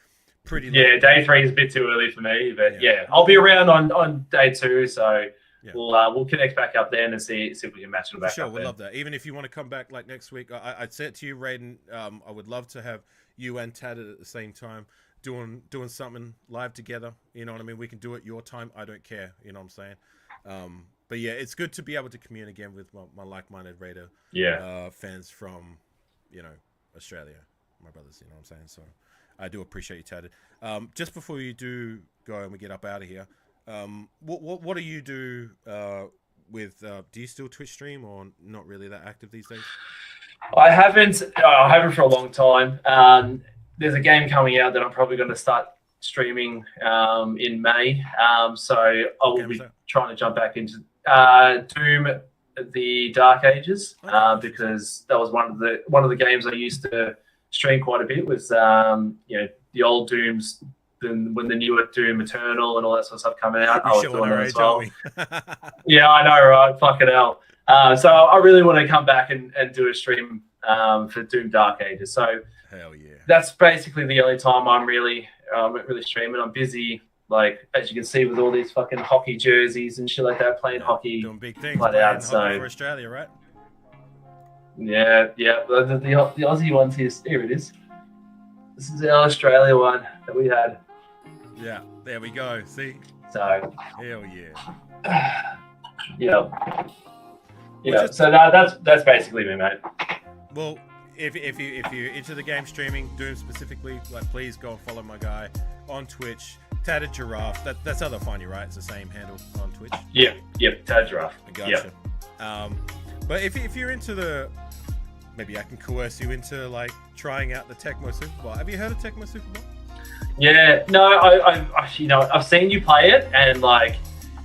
Speaker 1: pretty.
Speaker 2: Yeah, day 3 is a bit too early for me, but I'll be around on day 2. So we'll connect back up then and see if we can match it back.
Speaker 1: Sure,
Speaker 2: up
Speaker 1: we'll
Speaker 2: then.
Speaker 1: love that. Even if you want to come back like next week, I'd say it to you, Raiden. I would love to have you and Tatted at the same time doing something live together. You know what I mean? We can do it your time. I don't care. You know what I'm saying? But yeah, it's good to be able to commune again with my like-minded Raider fans from, Australia, my brothers. You know what I'm saying? So I do appreciate you, Tatted. Just before you do go and we get up out of here, what do you do with? Do you still Twitch stream or not really that active these days?
Speaker 2: I haven't for a long time. There's a game coming out that I'm probably going to start streaming in May. So I will be trying to jump back into Doom, the Dark Ages, because that was one of the games I used to stream quite a bit. Was the old Dooms, when the newer Doom Eternal and all that sort of stuff coming out. I was doing that as well. Yeah, I know, right? Fucking hell. So I really want to come back and do a stream for Doom Dark Ages. So
Speaker 1: hell yeah, that's
Speaker 2: basically the only time I'm really streaming. I'm busy, like as you can see, with all these fucking hockey jerseys and shit like that, playing hockey,
Speaker 1: doing big things,
Speaker 2: flat out. So
Speaker 1: for Australia, right?
Speaker 2: Yeah. The Aussie ones here it is. This is our Australia one that we had.
Speaker 1: Yeah, there we go. See.
Speaker 2: So
Speaker 1: hell yeah.
Speaker 2: Yeah. So that's basically me, mate.
Speaker 1: Well, if you're into the game streaming, Doom specifically, like please go and follow my guy on Twitch, Tatted Giraffe. That's how they'll find you, right? It's the same handle on Twitch.
Speaker 2: Yep, Tatted Giraffe.
Speaker 1: I gotcha. Yep. But if you're into maybe I can coerce you into like trying out the Tecmo Super Bowl. Have you heard of Tecmo Super Bowl?
Speaker 2: Yeah, no, I've seen you play it, and like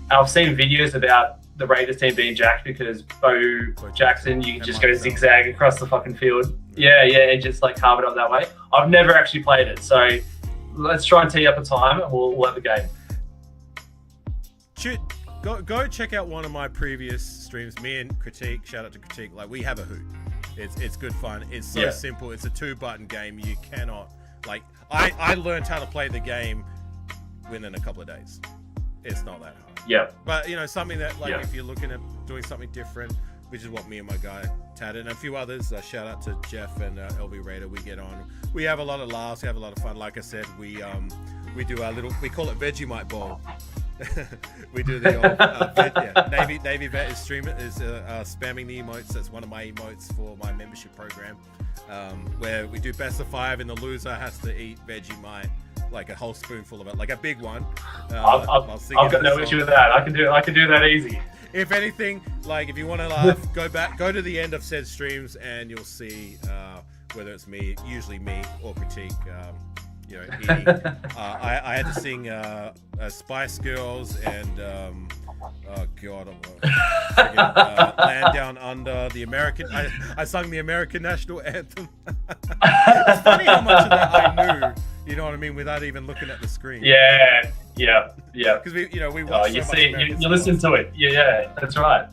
Speaker 2: I've seen videos about the Raiders team being jacked because Bo Jackson, you can just go zigzag across the fucking field. Yeah, and just like carve it up that way. I've never actually played it, so let's try and tee up a time and we'll have a game.
Speaker 1: Go check out one of my previous streams. Me and Critique, shout out to Critique. Like we have a hoot. It's good fun. It's so simple. It's a 2-button game. You cannot like. I learned how to play the game within a couple of days. It's not that hard.
Speaker 2: Yeah.
Speaker 1: But something that like if you're looking at doing something different, which is what me and my guy Tatted and a few others. Shout out to Jeff and LB Raider. We get on. We have a lot of laughs. We have a lot of fun. Like I said, we do our little. We call it Vegemite Bowl. We do the old Navy vet is streaming is spamming the emotes. That's one of my emotes for my membership program, where we do best of 5 and the loser has to eat Vegemite, like a whole spoonful of it, like a big one.
Speaker 2: I've got no issue with that. I can do that easy.
Speaker 1: If anything, like if you want to laugh, go to the end of said streams and you'll see whether it's me, usually me, or Critique. Eating. I had to sing Spice Girls and Land Down Under, the American. I sung the American national anthem. It's funny how much of that I knew. You know what I mean, without even looking at the screen.
Speaker 2: Yeah.
Speaker 1: Because we watch.
Speaker 2: You listen to it. Yeah, that's right.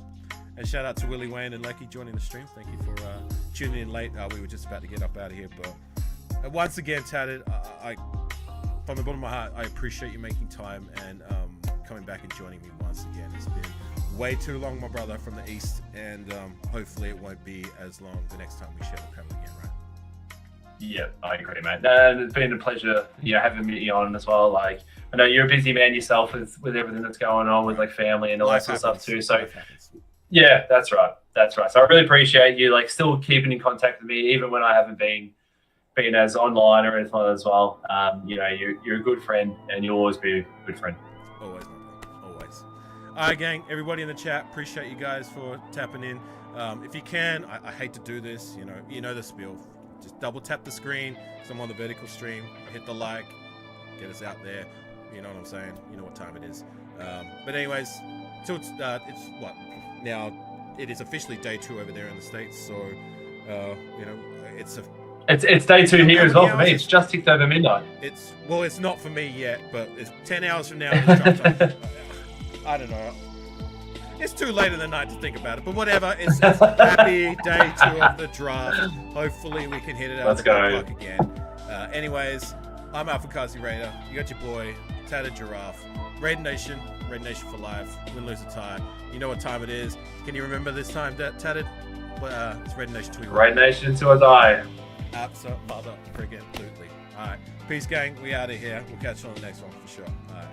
Speaker 1: And shout out to Willie Wayne and Lecky joining the stream. Thank you for tuning in late. We were just about to get up out of here, but. Once again, Tatted, I from the bottom of my heart, I appreciate you making time and coming back and joining me once again. It's been way too long, my brother, from the East, and hopefully it won't be as long the next time we share the panel again, right?
Speaker 2: Yeah, I agree, mate. It's been a pleasure, having me on as well. Like, I know you're a busy man yourself with everything that's going on with like family and all that sort of stuff too. So, yeah, that's right. So I really appreciate you like still keeping in contact with me, even when I haven't been as online or anything like that as well. You're a good friend and you'll always be a good friend.
Speaker 1: Always, my brother. Always. All right, gang, everybody in the chat, appreciate you guys for tapping in. If you can, I hate to do this, you know the spiel. Just double tap the screen, so I'm on the vertical stream, hit the like, get us out there. You know what I'm saying? You know what time it is. But anyways, so it's what? Now, it is officially day 2 over there in the States, so,
Speaker 2: It's day 2 here as well for me. It's just ticked over midnight.
Speaker 1: It's not for me yet, but it's 10 hours from now. It's I don't know. It's too late in the night to think about it, but whatever. It's happy day 2 of the draft. Hopefully we can hit it out
Speaker 2: Let's
Speaker 1: of
Speaker 2: go.
Speaker 1: the clock again. Anyways, I'm Afakasi Raider. You got your boy, Tatted Giraffe. Raider Nation for life. Win, lose, or tie. You know what time it is. Can you remember this time, Tatted? It's Raider Nation to
Speaker 2: Raider Nation to a die.
Speaker 1: Absolutely. All right. Peace, gang. We out of here. We'll catch you on the next one for sure. All right.